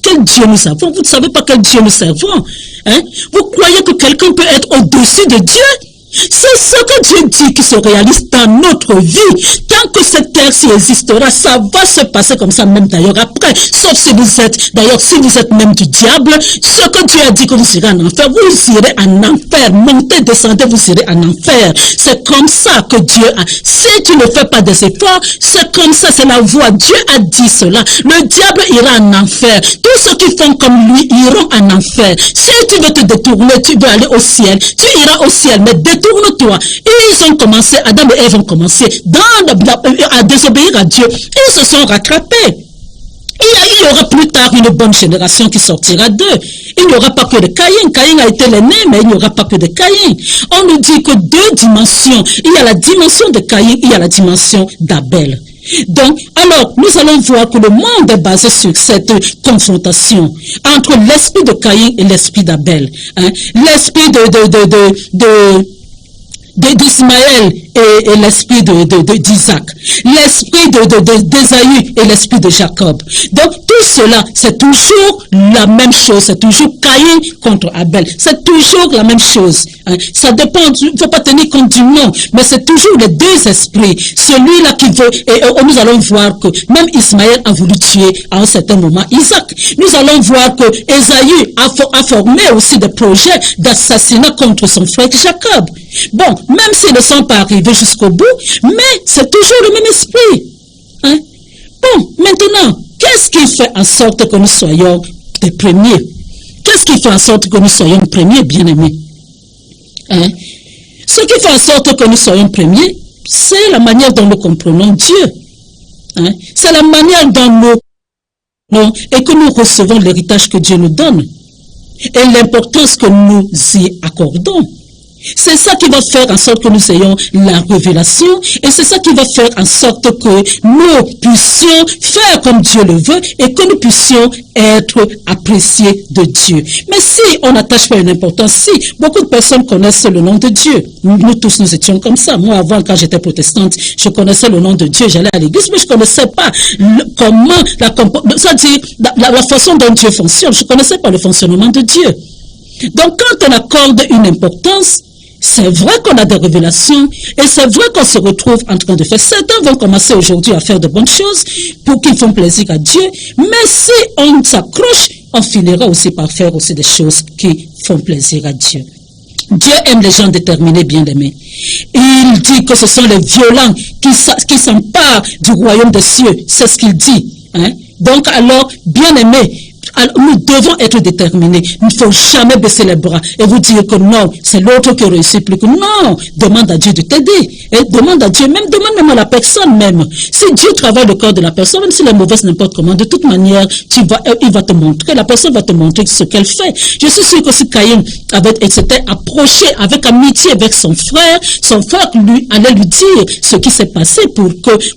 quel Dieu nous avons. Vous ne savez pas quel Dieu nous servons. Hein? Vous croyez que quelqu'un peut être au-dessus de Dieu? C'est ce que Dieu dit qui se réalise dans notre vie. Tant que cette terre s'y existera, ça va se passer comme ça même d'ailleurs après. Sauf si vous êtes même du diable, ce que Dieu a dit que vous irez en enfer, vous irez en enfer. Montez, descendez, vous irez en enfer. C'est comme ça que Dieu a. Si tu ne fais pas des efforts, c'est comme ça, c'est la voie. Dieu a dit cela. Le diable ira en enfer. Tous ceux qui font comme lui iront en enfer. Si tu veux te détourner, tu veux aller au ciel, tu iras au ciel, mais détourne-toi. Ils ont commencé, Adam et Ève ont commencé à désobéir à Dieu. Ils se sont rattrapés. Il y aura plus tard une bonne génération qui sortira d'eux. Il n'y aura pas que de Caïn. Caïn a été l'aîné, mais il n'y aura pas que de Caïn. On nous dit que deux dimensions. Il y a la dimension de Caïn, il y a la dimension d'Abel. Donc, alors, nous allons voir que le monde est basé sur cette confrontation entre l'esprit de Caïn et l'esprit d'Abel. Hein? L'esprit d'Ismaël et l'esprit d'Isaac, l'esprit d'Ésaü et l'esprit de Jacob. Donc tout cela, c'est toujours la même chose, c'est toujours Caïn contre Abel, c'est toujours la même chose. Hein. Ça dépend, il ne faut pas tenir compte du nom, mais c'est toujours les deux esprits. Celui-là qui veut, et nous allons voir que même Ismaël a voulu tuer à un certain moment Isaac. Nous allons voir que Ésaü a formé aussi des projets d'assassinat contre son frère Jacob. Bon, même s'ils ne sont pas arrivés jusqu'au bout, mais c'est toujours le même esprit. Hein? Bon, maintenant, qu'est-ce qui fait en sorte que nous soyons des premiers? Qu'est-ce qui fait en sorte que nous soyons premiers, bien-aimés? Hein? Ce qui fait en sorte que nous soyons premiers, c'est la manière dont nous comprenons Dieu. Hein? C'est la manière dont et que nous recevons l'héritage que Dieu nous donne. Et l'importance que nous y accordons. C'est ça qui va faire en sorte que nous ayons la révélation et c'est ça qui va faire en sorte que nous puissions faire comme Dieu le veut et que nous puissions être appréciés de Dieu. Mais si on n'attache pas une importance, si beaucoup de personnes connaissent le nom de Dieu, nous tous nous étions comme ça. Moi avant, quand j'étais protestante, je connaissais le nom de Dieu, j'allais à l'église, mais je ne connaissais pas comment, la façon dont Dieu fonctionne. Je ne connaissais pas le fonctionnement de Dieu. Donc quand on accorde une importance, c'est vrai qu'on a des révélations et c'est vrai qu'on se retrouve en train de faire. Certains vont commencer aujourd'hui à faire de bonnes choses pour qu'ils font plaisir à Dieu, mais si on s'accroche, on finira aussi par faire aussi des choses qui font plaisir à Dieu. Dieu aime les gens déterminés, bien-aimés. Il dit que ce sont les violents qui s'emparent du royaume des cieux. C'est ce qu'il dit. Hein? Donc alors, bien-aimés, nous devons être déterminés. Il ne faut jamais baisser les bras et vous dire que non, c'est l'autre qui réussit plus que non. Demande à Dieu de t'aider. Et demande à Dieu, demande même à la personne même. Si Dieu travaille le corps de la personne, même si elle est mauvaise n'importe comment, de toute manière, il va te montrer, la personne va te montrer ce qu'elle fait. Je suis sûr que si Caïn s'était approché avec amitié avec son frère lui allait lui dire ce qui s'est passé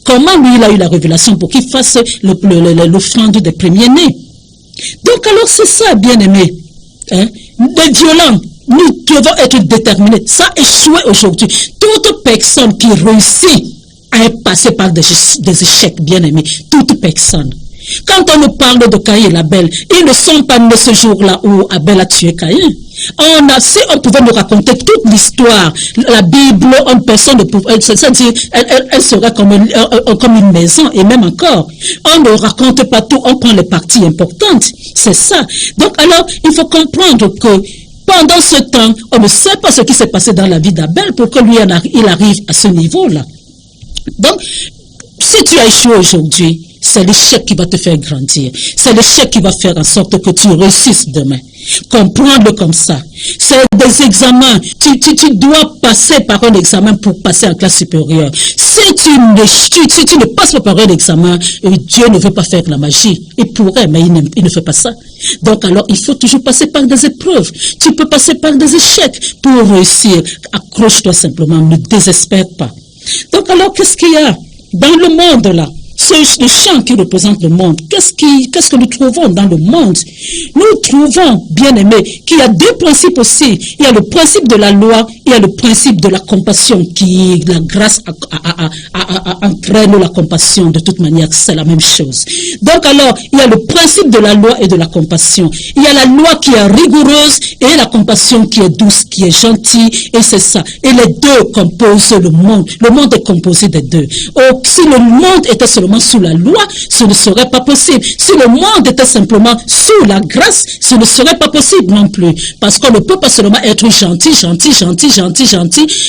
comment lui il a eu la révélation pour qu'il fasse l'offrande des premiers-nés. Donc alors c'est ça, bien-aimé. Hein? Les violents, Nous devons être déterminés. Ça a échoué aujourd'hui. Toute personne qui réussit à passer par des échecs, bien aimés, toute personne. Quand on nous parle de Caïn et Abel, ils ne sont pas nés ce jour-là où Abel a tué Caïn. Si on pouvait nous raconter toute l'histoire, la Bible, une personne ne pouvait, c'est-à-dire, elle serait comme une maison, et même encore. On ne raconte pas tout, on prend les parties importantes. C'est ça. Donc alors, il faut comprendre que pendant ce temps, on ne sait pas ce qui s'est passé dans la vie d'Abel pour que lui, il arrive à ce niveau-là. Donc, si tu as échoué aujourd'hui, c'est l'échec qui va te faire grandir. C'est l'échec qui va faire en sorte que tu réussisses demain. Comprendre comme ça. C'est des examens. Tu dois passer par un examen pour passer en classe supérieure. Si tu ne passes pas par un examen, Dieu ne veut pas faire la magie. Il pourrait, mais il ne fait pas ça. Donc alors, il faut toujours passer par des épreuves. Tu peux passer par des échecs pour réussir. Accroche-toi simplement, ne désespère pas. Donc alors, qu'est-ce qu'il y a dans le monde là? Le champ qui représente le monde, qu'est-ce que nous trouvons dans le monde? Nous trouvons, bien aimés, qu'il y a deux principes aussi. Il y a le principe de la loi, il y a le principe de la compassion, qui la grâce entraîne la compassion. De toute manière, c'est la même chose. Donc alors, il y a le principe de la loi et de la compassion. Il y a la loi qui est rigoureuse et la compassion qui est douce, qui est gentille, et c'est ça. Et les deux composent le monde. Le monde est composé des deux. Si le monde était seulement sous la loi, ce ne serait pas possible. Si le monde était simplement sous la grâce, ce ne serait pas possible non plus. Parce qu'on ne peut pas seulement être gentil.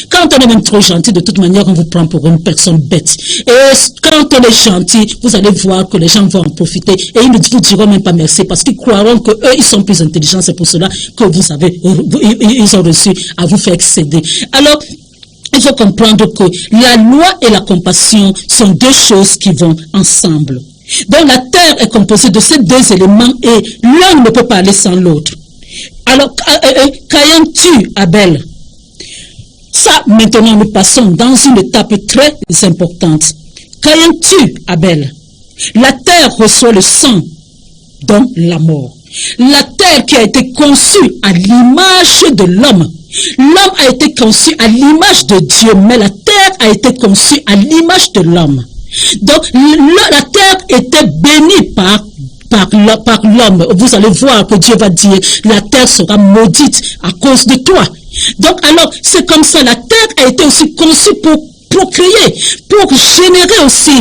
Quand on est même trop gentil, de toute manière, on vous prend pour une personne bête. Et quand on est gentil, vous allez voir que les gens vont en profiter et ils ne vous diront même pas merci parce qu'ils croiront que eux, ils sont plus intelligents. C'est pour cela que ils ont reçu à vous faire excéder. Alors, il faut comprendre que la loi et la compassion sont deux choses qui vont ensemble. Donc la terre est composée de ces deux éléments et l'un ne peut pas aller sans l'autre. Alors, Caïn tue Abel. Ça, maintenant, nous passons dans une étape très importante. Caïn tue Abel. La terre reçoit le sang, donc la mort. La terre qui a été conçue à l'image de l'homme. L'homme a été conçu à l'image de Dieu, mais la terre a été conçue à l'image de l'homme. Donc, la terre était bénie par l'homme. Vous allez voir que Dieu va dire, la terre sera maudite à cause de toi. Donc, alors, c'est comme ça, la terre a été aussi conçue pour procréer, pour générer aussi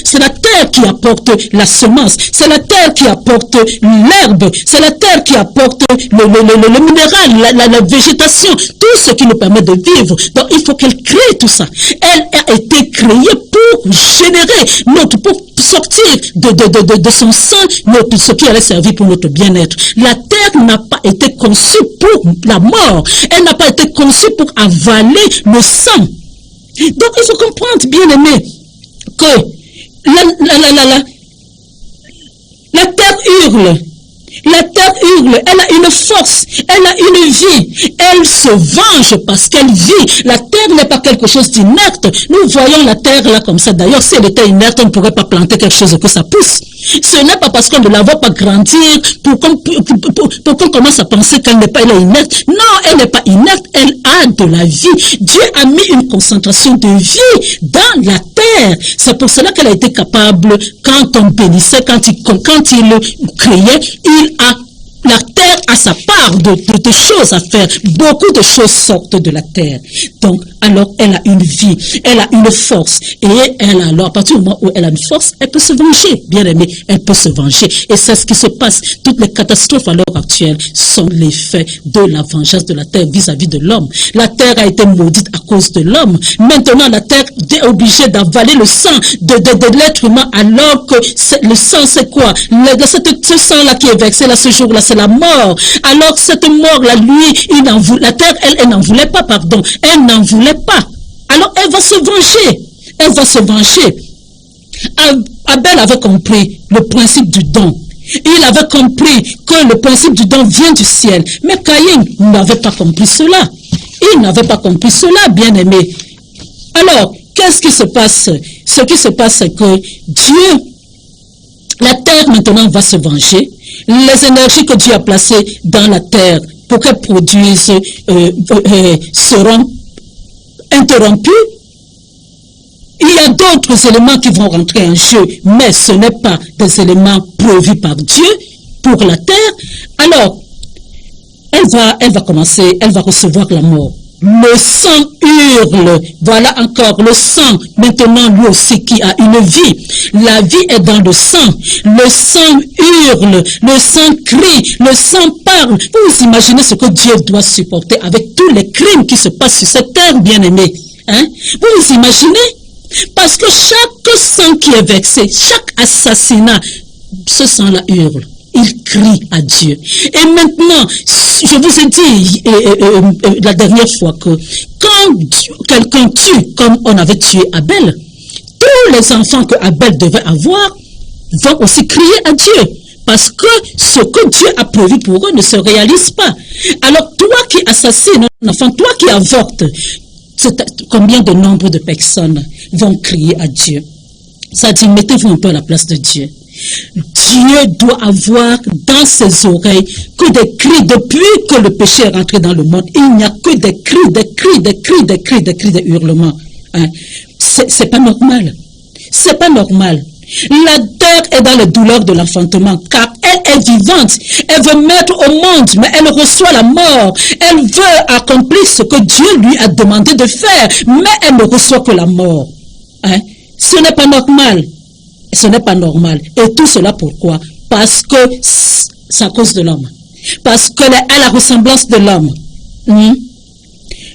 c'est la terre qui apporte la semence, c'est la terre qui apporte l'herbe, c'est la terre qui apporte le minéral, la végétation, tout ce qui nous permet de vivre. Donc il faut qu'elle crée tout ça. Elle a été créée pour générer pour sortir de son sang ce qui allait servir pour notre bien-être. La terre n'a pas été conçue pour la mort, elle n'a pas été conçue pour avaler le sang. Donc, il faut comprendre, bien aimé, que la terre hurle. La terre hurle, elle a une force, elle a une vie, elle se venge parce qu'elle vit. La terre n'est pas quelque chose d'inerte. Nous voyons la terre là comme ça. D'ailleurs, si elle était inerte, on ne pourrait pas planter quelque chose que ça pousse. Ce n'est pas parce qu'on ne la voit pas grandir pour qu'on commence à penser qu'elle n'est pas inerte. Non, elle n'est pas inerte, elle a de la vie. Dieu a mis une concentration de vie dans la terre. C'est pour cela qu'elle a été capable, quand on bénissait, quand il créait, la terre a sa part de choses à faire. Beaucoup de choses sortent de la terre. Donc, alors, elle a une vie, elle a une force. Et alors, à partir du moment où elle a une force, elle peut se venger. Bien aimé, elle peut se venger. Et c'est ce qui se passe. Toutes les catastrophes à l'heure actuelle sont l'effet de la vengeance de la terre vis-à-vis de l'homme. La terre a été maudite à cause de l'homme. Maintenant, la terre est obligée d'avaler le sang de l'être humain, alors que le sang, c'est quoi? Ce sang-là qui est versé là, ce jour-là, c'est la mort. Alors, cette mort-là, lui, la terre, elle n'en voulait pas, pardon. Elle n'en voulait pas. Alors, elle va se venger. Elle va se venger. Abel avait compris le principe du don. Il avait compris que le principe du don vient du ciel. Mais Caïn n'avait pas compris cela. Il n'avait pas compris cela, bien aimé. Alors, qu'est-ce qui se passe? Ce qui se passe, c'est que Dieu, la terre maintenant va se venger. Les énergies que Dieu a placées dans la terre pour qu'elles produisent seront interrompues. Il y a d'autres éléments qui vont rentrer en jeu, mais ce n'est pas des éléments prévus par Dieu pour la terre. Alors, elle va commencer, elle va recevoir la mort. Le sang hurle, voilà encore le sang, maintenant lui aussi qui a une vie. La vie est dans le sang hurle, le sang crie, le sang parle. Vous vous imaginez ce que Dieu doit supporter avec tous les crimes qui se passent sur cette terre, bien-aimés, hein? Vous vous imaginez? Parce que chaque sang qui est versé, chaque assassinat, ce sang-là hurle. Il crie à Dieu. Et maintenant, je vous ai dit la dernière fois que quand quelqu'un tue comme on avait tué Abel, tous les enfants que Abel devait avoir vont aussi crier à Dieu. Parce que ce que Dieu a prévu pour eux ne se réalise pas. Alors toi qui assassines un enfant, toi qui avortes, combien de nombre de personnes vont crier à Dieu? Ça dit, mettez-vous un peu à la place de Dieu. Dieu doit avoir dans ses oreilles que des cris depuis que le péché est rentré dans le monde. Il n'y a que des cris, des hurlements. Hein? C'est pas normal. C'est pas normal. La terre est dans les douleurs de l'enfantement, car elle est vivante. Elle veut mettre au monde, mais elle reçoit la mort. Elle veut accomplir ce que Dieu lui a demandé de faire, mais elle ne reçoit que la mort. Hein? Ce n'est pas normal. Ce n'est pas normal. Et tout cela pourquoi? Parce que c'est à cause de l'homme. Parce qu'elle est à la ressemblance de l'homme.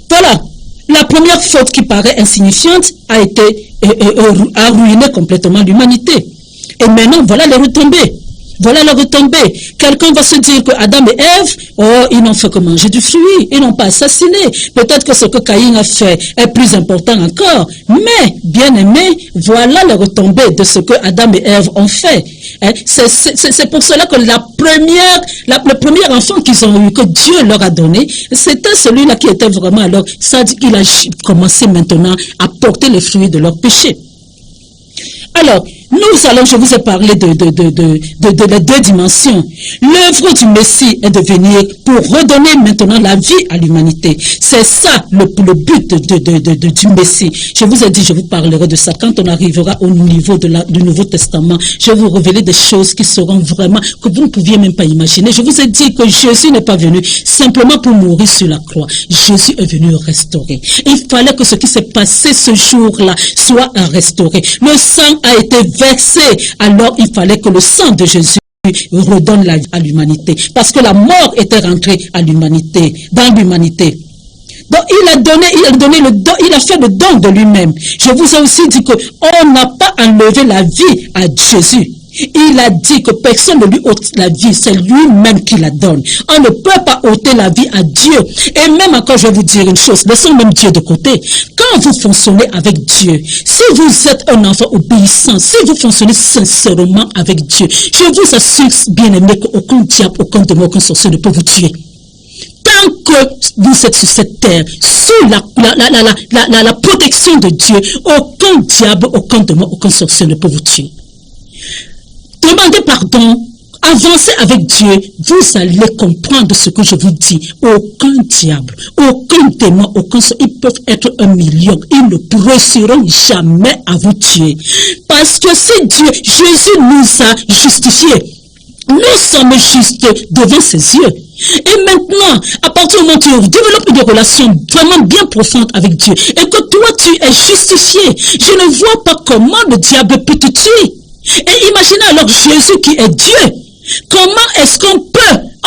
Voilà. La première faute qui paraît insignifiante a ruiné complètement l'humanité. Et maintenant, voilà les retombées. Voilà la retombée. Quelqu'un va se dire que Adam et Ève, oh, ils n'ont fait que manger du fruit, ils n'ont pas assassiné. Peut-être que ce que Caïn a fait est plus important encore. Mais, bien aimé, voilà les retombées de ce que Adam et Ève ont fait. Hein? C'est pour cela que le premier enfant qu'ils ont eu, que Dieu leur a donné, c'était celui-là qui était vraiment alors, ça dit qu'il a commencé maintenant à porter les fruits de leur péché. Alors, je vous ai parlé de les deux dimensions. L'œuvre du Messie est de venir pour redonner maintenant la vie à l'humanité. C'est ça le but du Messie. Je vous ai dit, je vous parlerai de ça quand on arrivera au niveau du Nouveau Testament. Je vais vous révéler des choses qui seront vraiment, que vous ne pouviez même pas imaginer. Je vous ai dit que Jésus n'est pas venu simplement pour mourir sur la croix. Jésus est venu restaurer. Il fallait que ce qui s'est passé ce jour-là soit restauré. Le sang a été versé, alors il fallait que le sang de Jésus redonne la vie à l'humanité, parce que la mort était rentrée à l'humanité, dans l'humanité. Donc il a fait le don de lui-même. Je vous ai aussi dit qu'on n'a pas enlevé la vie à Jésus. Il a dit que personne ne lui ôte la vie, c'est lui-même qui la donne. On ne peut pas ôter la vie à Dieu. Et même encore, je vais vous dire une chose, laissons même Dieu de côté. Quand vous fonctionnez avec Dieu, si vous êtes un enfant obéissant, si vous fonctionnez sincèrement avec Dieu, je vous assure, bien aimé, qu'aucun diable, aucun démon, aucun sorcier ne peut vous tuer. Tant que vous êtes sur cette terre, sous la protection de Dieu, aucun diable, aucun démon, aucun sorcier ne peut vous tuer. Demandez pardon, avancez avec Dieu, vous allez comprendre ce que je vous dis. Aucun diable, aucun démon, aucun sorcier, ils peuvent être 1 million, ils ne réussiront jamais à vous tuer. Parce que c'est Dieu, Jésus nous a justifiés. Nous sommes justes devant ses yeux. Et maintenant, à partir du moment où tu développes une relation vraiment bien profonde avec Dieu, et que toi tu es justifié, je ne vois pas comment le diable peut te tuer. Et imaginez alors Jésus qui est Dieu. Comment est-ce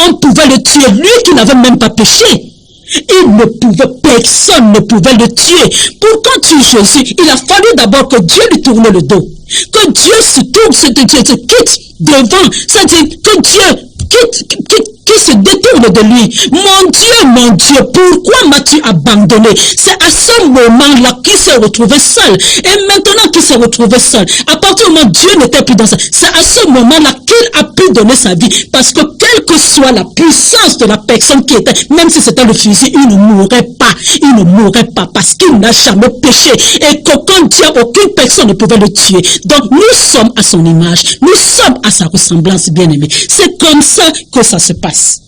on pouvait le tuer, lui qui n'avait même pas péché? Personne ne pouvait le tuer. Pour quand tuer Jésus, il a fallu d'abord que Dieu lui tourne le dos. Que Dieu se quitte devant. C'est-à-dire que Dieu qui se détourne de lui. Mon Dieu, pourquoi m'as-tu abandonné? C'est à ce moment-là qu'il s'est retrouvé seul. Et maintenant qu'il s'est retrouvé seul, à partir du moment où Dieu n'était plus dans ça, c'est à ce moment-là qu'il a pu donner sa vie. Parce que quelle que soit la puissance de la personne qui était, même si c'était le fusil, il ne mourrait pas. Il ne mourrait pas parce qu'il n'a jamais péché. Et qu'aucun diable, aucune personne ne pouvait le tuer. Donc nous sommes à son image. Nous sommes à sa ressemblance, bien-aimée. C'est comme ça que ça se passe.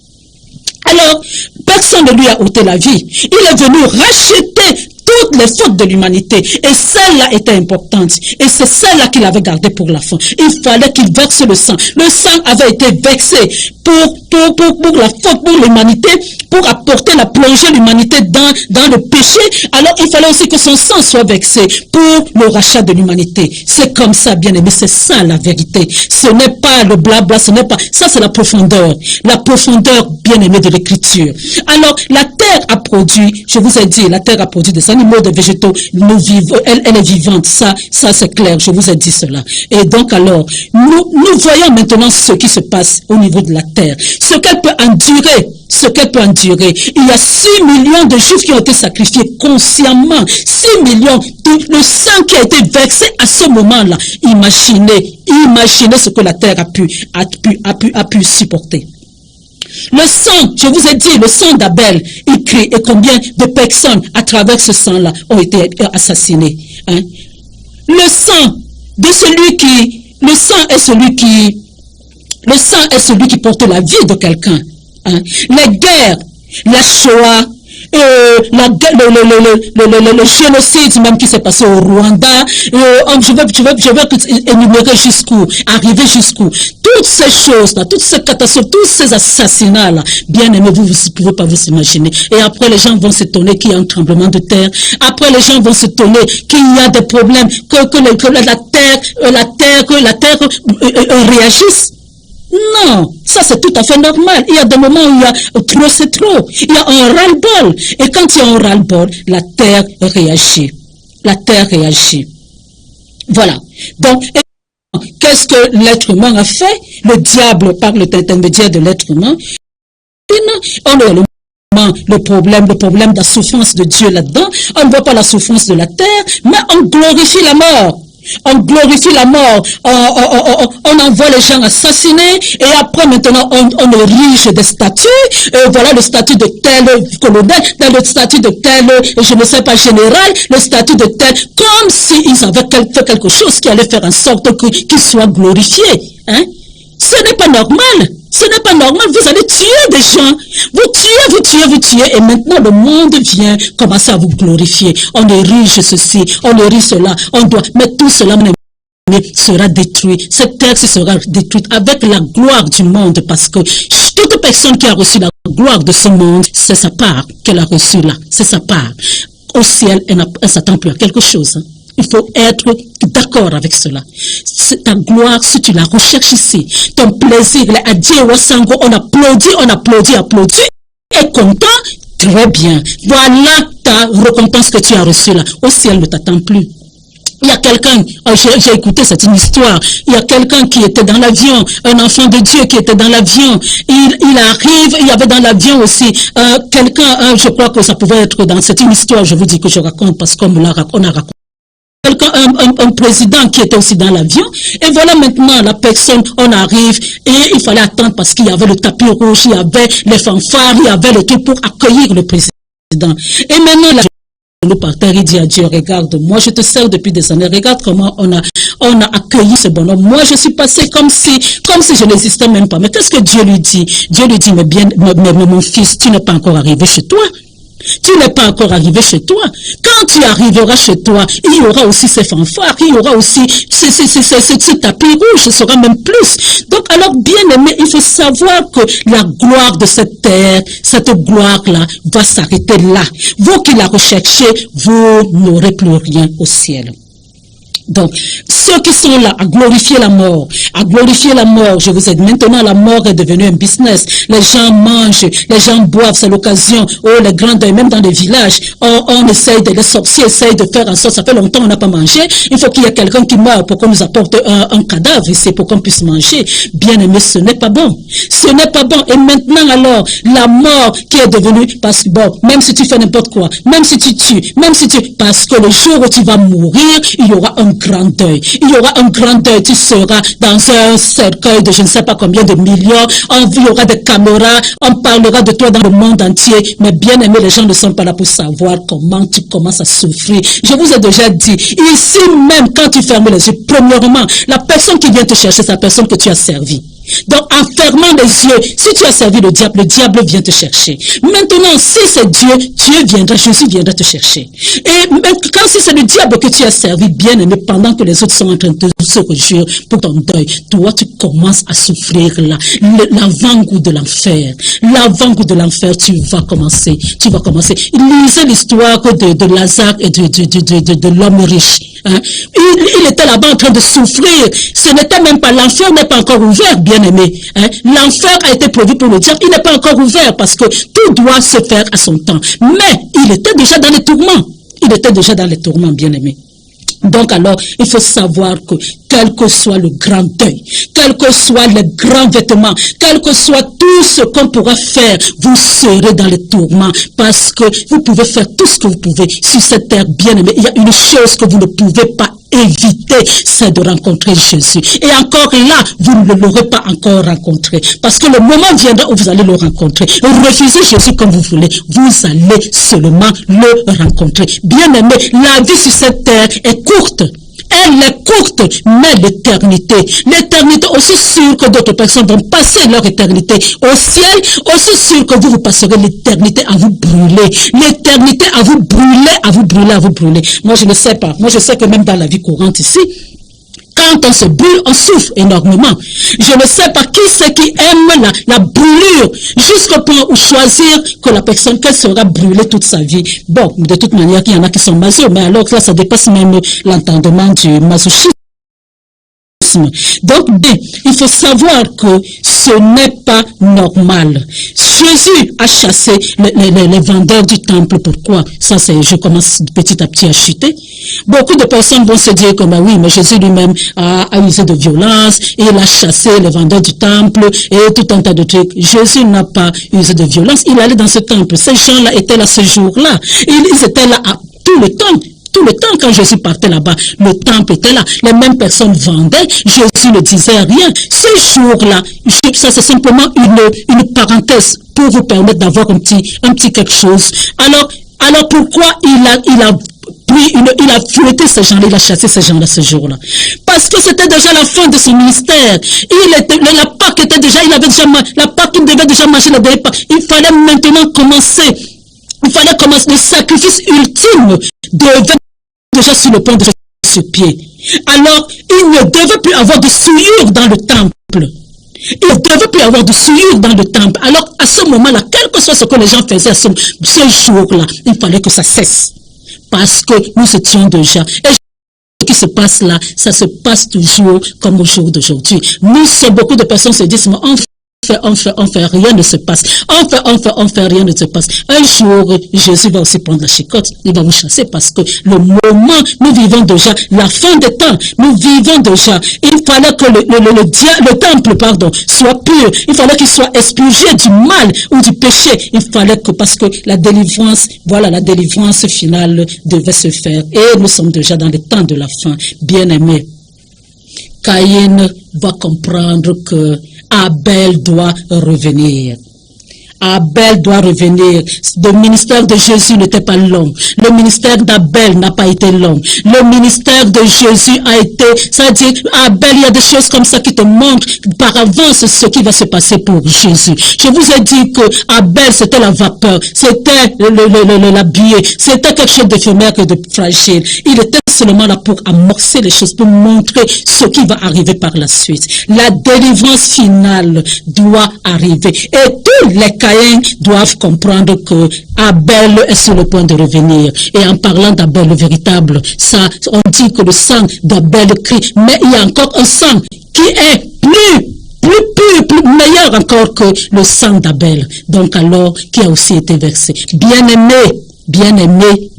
Alors, personne ne lui a ôté la vie. Il est venu racheter toutes les fautes de l'humanité. Et celle-là était importante. Et c'est celle-là qu'il avait gardée pour la fin. Il fallait qu'il verse le sang. Le sang avait été versé pour la faute, pour l'humanité, pour apporter la plongée de l'humanité dans le péché. Alors, il fallait aussi que son sang soit versé pour le rachat de l'humanité. C'est comme ça, bien aimé. C'est ça la vérité. Ce n'est pas le blabla, ce n'est pas... Ça, c'est la profondeur. La profondeur, bien aimé, de l'écriture. Alors, la terre a produit, je vous ai dit, la terre a produit des animaux, des végétaux, nous vivons, elle est vivante, ça c'est clair, je vous ai dit cela. Et donc alors, nous voyons maintenant ce qui se passe au niveau de la terre, ce qu'elle peut endurer, Il y a 6 millions de Juifs qui ont été sacrifiés consciemment, 6 millions, le sang qui a été versé à ce moment-là. Imaginez ce que la terre a pu supporter. Le sang, je vous ai dit, le sang d'Abel, il crie, et combien de personnes à travers ce sang-là ont été assassinées. Hein? Le sang est celui qui porte la vie de quelqu'un. Hein? Les guerres, la Shoah, le génocide même qui s'est passé au Rwanda, je vais énumérer arriver jusqu'où. Toutes ces choses-là, toutes ces catastrophes, tous ces assassinats-là, bien aimés, vous ne pouvez pas vous imaginer. Et après, les gens vont s'étonner qu'il y a un tremblement de terre. Après, les gens vont s'étonner qu'il y a des problèmes, que la terre réagisse. Non, ça c'est tout à fait normal. Il y a des moments où il y a trop, c'est trop. Il y a un ras-le-bol. Et quand il y a un ras-le-bol, la terre réagit. La terre réagit. Voilà. Donc, qu'est-ce que l'être humain a fait? Le diable, par l'intermédiaire de l'être humain, on a le problème de la souffrance de Dieu là-dedans. On ne voit pas la souffrance de la terre, mais on glorifie la mort. On glorifie la mort, on envoie les gens assassinés, et après maintenant on érige des statues, voilà le statut de tel colonel, le statut de tel, je ne sais pas, général, le statut de tel, comme s'ils avaient fait quelque chose qui allait faire en sorte qu'ils soient glorifiés. Hein? Ce n'est pas normal. Ce n'est pas normal, vous allez tuer des gens. Vous tuez, et maintenant le monde vient commencer à vous glorifier. On érige ceci, on érige cela, on doit, mais tout cela sera détruit. Cette terre sera détruite avec la gloire du monde, parce que toute personne qui a reçu la gloire de ce monde, c'est sa part qu'elle a reçue là, c'est sa part. Au ciel, elle ne s'attend plus à quelque chose. Il faut être d'accord avec cela. Ta gloire, si tu la recherches ici, ton plaisir, les adieux, on applaudit, et content, très bien. Voilà ta récompense que tu as reçue là. Au ciel ne t'attend plus. Il y a quelqu'un, j'ai écouté cette histoire, il y a quelqu'un qui était dans l'avion, un enfant de Dieu qui était dans l'avion, il arrive, il y avait dans l'avion aussi quelqu'un, je crois que ça pouvait être dans cette histoire, je vous dis que je raconte parce qu'on a raconté. Un président qui était aussi dans l'avion, et voilà maintenant la personne, on arrive, et il fallait attendre parce qu'il y avait le tapis rouge, il y avait les fanfares, il y avait le truc pour accueillir le président. Et maintenant, le parterre, il dit à Dieu, regarde, moi je te sers depuis des années, regarde comment on a accueilli ce bonhomme. Moi je suis passé comme si je n'existais même pas. Mais qu'est-ce que Dieu lui dit? Dieu lui dit, mais mon fils, tu n'es pas encore arrivé chez toi. Tu n'es pas encore arrivé chez toi. Quand tu arriveras chez toi, il y aura aussi ces fanfares, il y aura aussi ce tapis rouge, ce sera même plus. Donc alors, bien aimé, il faut savoir que la gloire de cette terre, cette gloire-là, va s'arrêter là. Vous qui la recherchez, vous n'aurez plus rien au ciel. Donc, ceux qui sont là à glorifier la mort, je vous ai dit, maintenant la mort est devenue un business. Les gens mangent, les gens boivent, c'est l'occasion. Oh, les grands deuils, même dans les villages, on essaye les sorciers essayent de faire en sorte, ça fait longtemps qu'on n'a pas mangé. Il faut qu'il y ait quelqu'un qui meurt pour qu'on nous apporte un cadavre ici, pour qu'on puisse manger. Bien aimé, ce n'est pas bon. Ce n'est pas bon. Et maintenant alors, la mort qui est devenue, parce que bon, même si tu fais n'importe quoi, même si tu tues, parce que le jour où tu vas mourir, il y aura un grand deuil. Il y aura un grand deuil. Tu seras dans un cercueil de je ne sais pas combien de millions. Il y aura des caméras. On parlera de toi dans le monde entier. Mais bien aimé, les gens ne sont pas là pour savoir comment tu commences à souffrir. Je vous ai déjà dit, ici même, quand tu fermes les yeux, premièrement, la personne qui vient te chercher, c'est la personne que tu as servi. Donc, en fermant les yeux, si tu as servi le diable vient te chercher. Maintenant, si c'est Dieu, Dieu viendra, Jésus viendra te chercher. Et même quand si c'est le diable que tu as servi, bien aimé, pendant que les autres sont en train de se réjouir pour ton deuil, toi, tu commences à souffrir l'avant-goût de l'enfer. L'avant-goût de l'enfer, tu vas commencer. Lisez l'histoire de Lazare et de l'homme riche. Hein? Il était là-bas en train de souffrir. Ce n'était même pas, l'enfer n'est pas encore ouvert, bien aimé. Hein? L'enfer a été prévu pour le diable, il n'est pas encore ouvert parce que tout doit se faire à son temps. Mais il était déjà dans les tourments. Bien aimé. Donc alors, il faut savoir que quel que soit le grand deuil, quel que soit les grands vêtements, quel que soit tout ce qu'on pourra faire, vous serez dans les tourments parce que vous pouvez faire tout ce que vous pouvez sur cette terre bien aimée. Il y a une chose que vous ne pouvez pas éviter, c'est de rencontrer Jésus. Et encore là, vous ne l'aurez pas encore rencontré. Parce que le moment viendra où vous allez le rencontrer. Refusez Jésus comme vous voulez. Vous allez seulement le rencontrer. Bien aimé, la vie sur cette terre est courte. Elle est courte, mais l'éternité aussi sûre que d'autres personnes vont passer leur éternité au ciel, aussi sûr que vous passerez l'éternité à vous brûler. L'éternité à vous brûler. Moi, je ne sais pas. Moi, je sais que même dans la vie courante ici, quand on se brûle, on souffre énormément. Je ne sais pas qui c'est qui aime la brûlure jusqu'au point où choisir que la personne qu'elle sera brûlée toute sa vie. Bon, de toute manière, il y en a qui sont maso, mais alors là, ça dépasse même l'entendement du masochisme. Donc, il faut savoir que ce n'est pas normal. Jésus a chassé les vendeurs du temple. Pourquoi? Ça, je commence petit à petit à chuter. Beaucoup de personnes vont se dire que, oui, mais Jésus lui-même a usé de violence, et il a chassé les vendeurs du temple, et tout un tas de trucs. Jésus n'a pas usé de violence. Il allait dans ce temple. Ces gens-là étaient là ce jour-là. Ils étaient là tout le temps. Tout le temps, quand Jésus partait là-bas, le temple était là. Les mêmes personnes vendaient. Jésus ne disait rien. Ce jour-là, ça c'est simplement une parenthèse pour vous permettre d'avoir un petit quelque chose. Alors pourquoi il a fouetté ces gens-là, il a chassé ces gens-là ce jour-là? Parce que c'était déjà la fin de son ministère. La Pâque était déjà, la Pâque, il devait déjà marcher la dernière Pâque. Il fallait maintenant commencer. Le sacrifice ultime devait déjà sur le point de ce pied. Alors, il ne devait plus avoir de souillure dans le temple. Alors, à ce moment-là, quel que soit ce que les gens faisaient à ce jour-là, il fallait que ça cesse. Parce que nous étions déjà. Et ce qui se passe là, ça se passe toujours comme au jour d'aujourd'hui. Beaucoup de personnes se disent, on fait, rien ne se passe. On fait, rien ne se passe. Un jour, Jésus va aussi prendre la chicotte. Il va vous chasser parce que le moment, nous vivons déjà la fin des temps. Nous vivons déjà. Il fallait que le temple, soit pur. Il fallait qu'il soit expurgé du mal ou du péché. Il fallait que, parce que la délivrance finale devait se faire. Et nous sommes déjà dans les temps de la fin. Bien-aimés, Caïn va comprendre que Abel doit revenir. Le ministère de Jésus n'était pas long. Le ministère d'Abel n'a pas été long. Le ministère de Jésus a été, c'est-à-dire, Abel, il y a des choses comme ça qui te montrent par avance ce qui va se passer pour Jésus. Je vous ai dit que Abel, c'était la vapeur, c'était l'habillé, c'était quelque chose d'éphémère et de fragile. Il était seulement là pour amorcer les choses, pour montrer ce qui va arriver par la suite. La délivrance finale doit arriver. Et tous les Caïns doivent comprendre que Abel est sur le point de revenir. Et en parlant d'Abel, le véritable, on dit que le sang d'Abel crie, mais il y a encore un sang qui est plus meilleur encore que le sang d'Abel. Donc alors, qui a aussi été versé. Bien-aimé,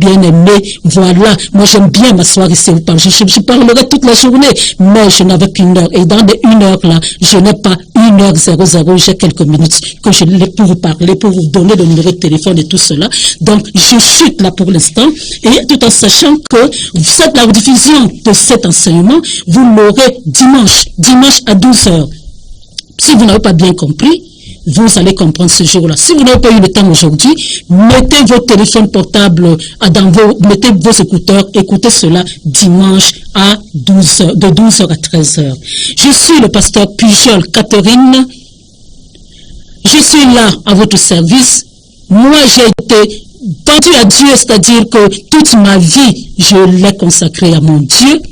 voilà. Moi, j'aime bien m'asseoir ici. Je parlerai toute la journée, mais je n'avais qu'une heure. Et dans les 1 heure là, je n'ai pas 1h00, j'ai quelques minutes que je l'ai pour vous parler, pour vous donner le numéro de téléphone et tout cela. Donc, je chute là pour l'instant. Et tout en sachant que la diffusion de cet enseignement, vous l'aurez dimanche à 12h. Si vous n'avez pas bien compris, vous allez comprendre ce jour-là. Si vous n'avez pas eu le temps aujourd'hui, mettez vos téléphones portables mettez vos écouteurs, écoutez cela dimanche à 12h, de 12h à 13h. Je suis le pasteur Pujol Catherine. Je suis là à votre service. Moi, j'ai été vendu à Dieu, c'est-à-dire que toute ma vie, je l'ai consacrée à mon Dieu.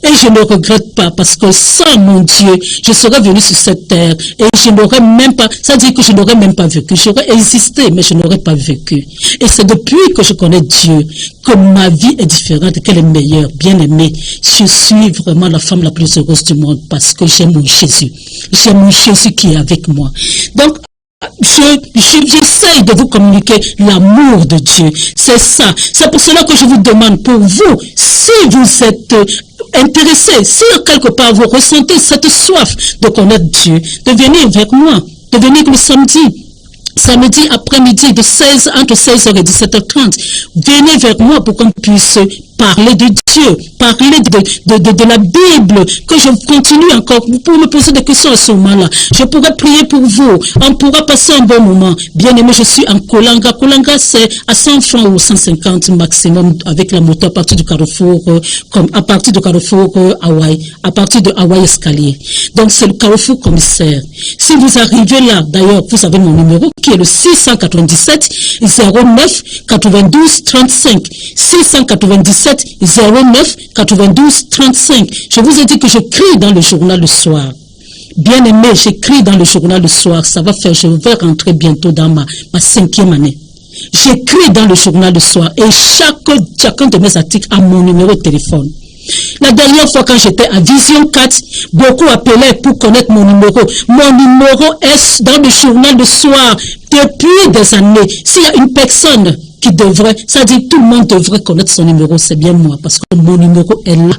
Et je ne regrette pas parce que sans mon Dieu, je serais venu sur cette terre et je n'aurais même pas, ça dit que je n'aurais même pas vécu. J'aurais existé, mais je n'aurais pas vécu. Et c'est depuis que je connais Dieu que ma vie est différente, qu'elle est meilleure. Bien aimée, je suis vraiment la femme la plus heureuse du monde parce que j'ai mon Jésus. J'ai mon Jésus qui est avec moi. Donc, j'essaye de vous communiquer l'amour de Dieu. C'est ça. C'est pour cela que je vous demande pour vous, si vous êtes intéressé, si quelque part vous ressentez cette soif de connaître Dieu, de venir vers moi, de venir le samedi après-midi entre 16h et 17h30, venez vers moi pour qu'on puisse parler de Dieu, parler de la Bible, que je continue encore. Vous pouvez me poser des questions à ce moment-là. Je pourrais prier pour vous. On pourra passer un bon moment. Bien aimé, je suis en Kolanga. Kolanga, c'est à 100 francs ou 150 maximum avec la moto à partir du Carrefour, Hawaï, à partir de Hawaï Escalier. Donc, c'est le Carrefour commissaire. Si vous arrivez là, d'ailleurs, vous avez mon numéro qui est le 697 09 92 35. 697 09 92 35. Je vous ai dit que je crie dans le journal le soir. Bien aimé, j'écris dans le journal le soir. Ça va faire, je vais rentrer bientôt dans ma 5e année. J'écris dans le journal le soir et chacun de mes articles a mon numéro de téléphone. La dernière fois quand j'étais à Vision 4, beaucoup appelaient pour connaître mon numéro. Mon numéro est dans le journal le soir depuis des années. S'il y a une personne qui devrait, ça dit tout le monde devrait connaître son numéro, c'est bien moi, parce que mon numéro est là.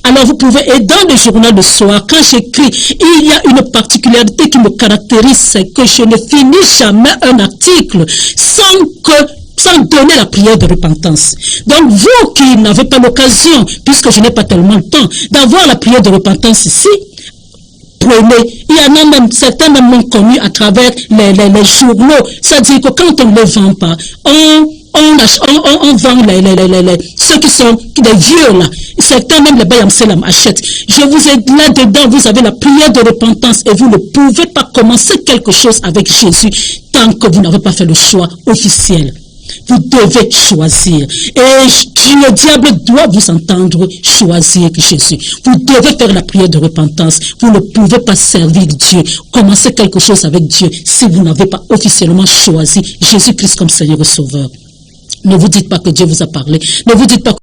Alors vous pouvez, et dans le journal le soir, quand j'écris, il y a une particularité qui me caractérise, c'est que je ne finis jamais un article sans donner la prière de repentance. Donc vous qui n'avez pas l'occasion, puisque je n'ai pas tellement le temps, d'avoir la prière de repentance ici, prenez. Il y en a même, certains même m'ont connu à travers les journaux. C'est-à-dire que quand on ne les vend pas, on vend ceux qui sont des vieux là. Certains même les Bayamselam achètent. Je vous ai là-dedans, vous avez la prière de repentance et vous ne pouvez pas commencer quelque chose avec Jésus tant que vous n'avez pas fait le choix officiel. Vous devez choisir. Et le diable doit vous entendre choisir Jésus. Vous devez faire la prière de repentance. Vous ne pouvez pas servir Dieu, commencer quelque chose avec Dieu si vous n'avez pas officiellement choisi Jésus-Christ comme Seigneur et Sauveur. Ne vous dites pas que Dieu vous a parlé. Ne vous dites pas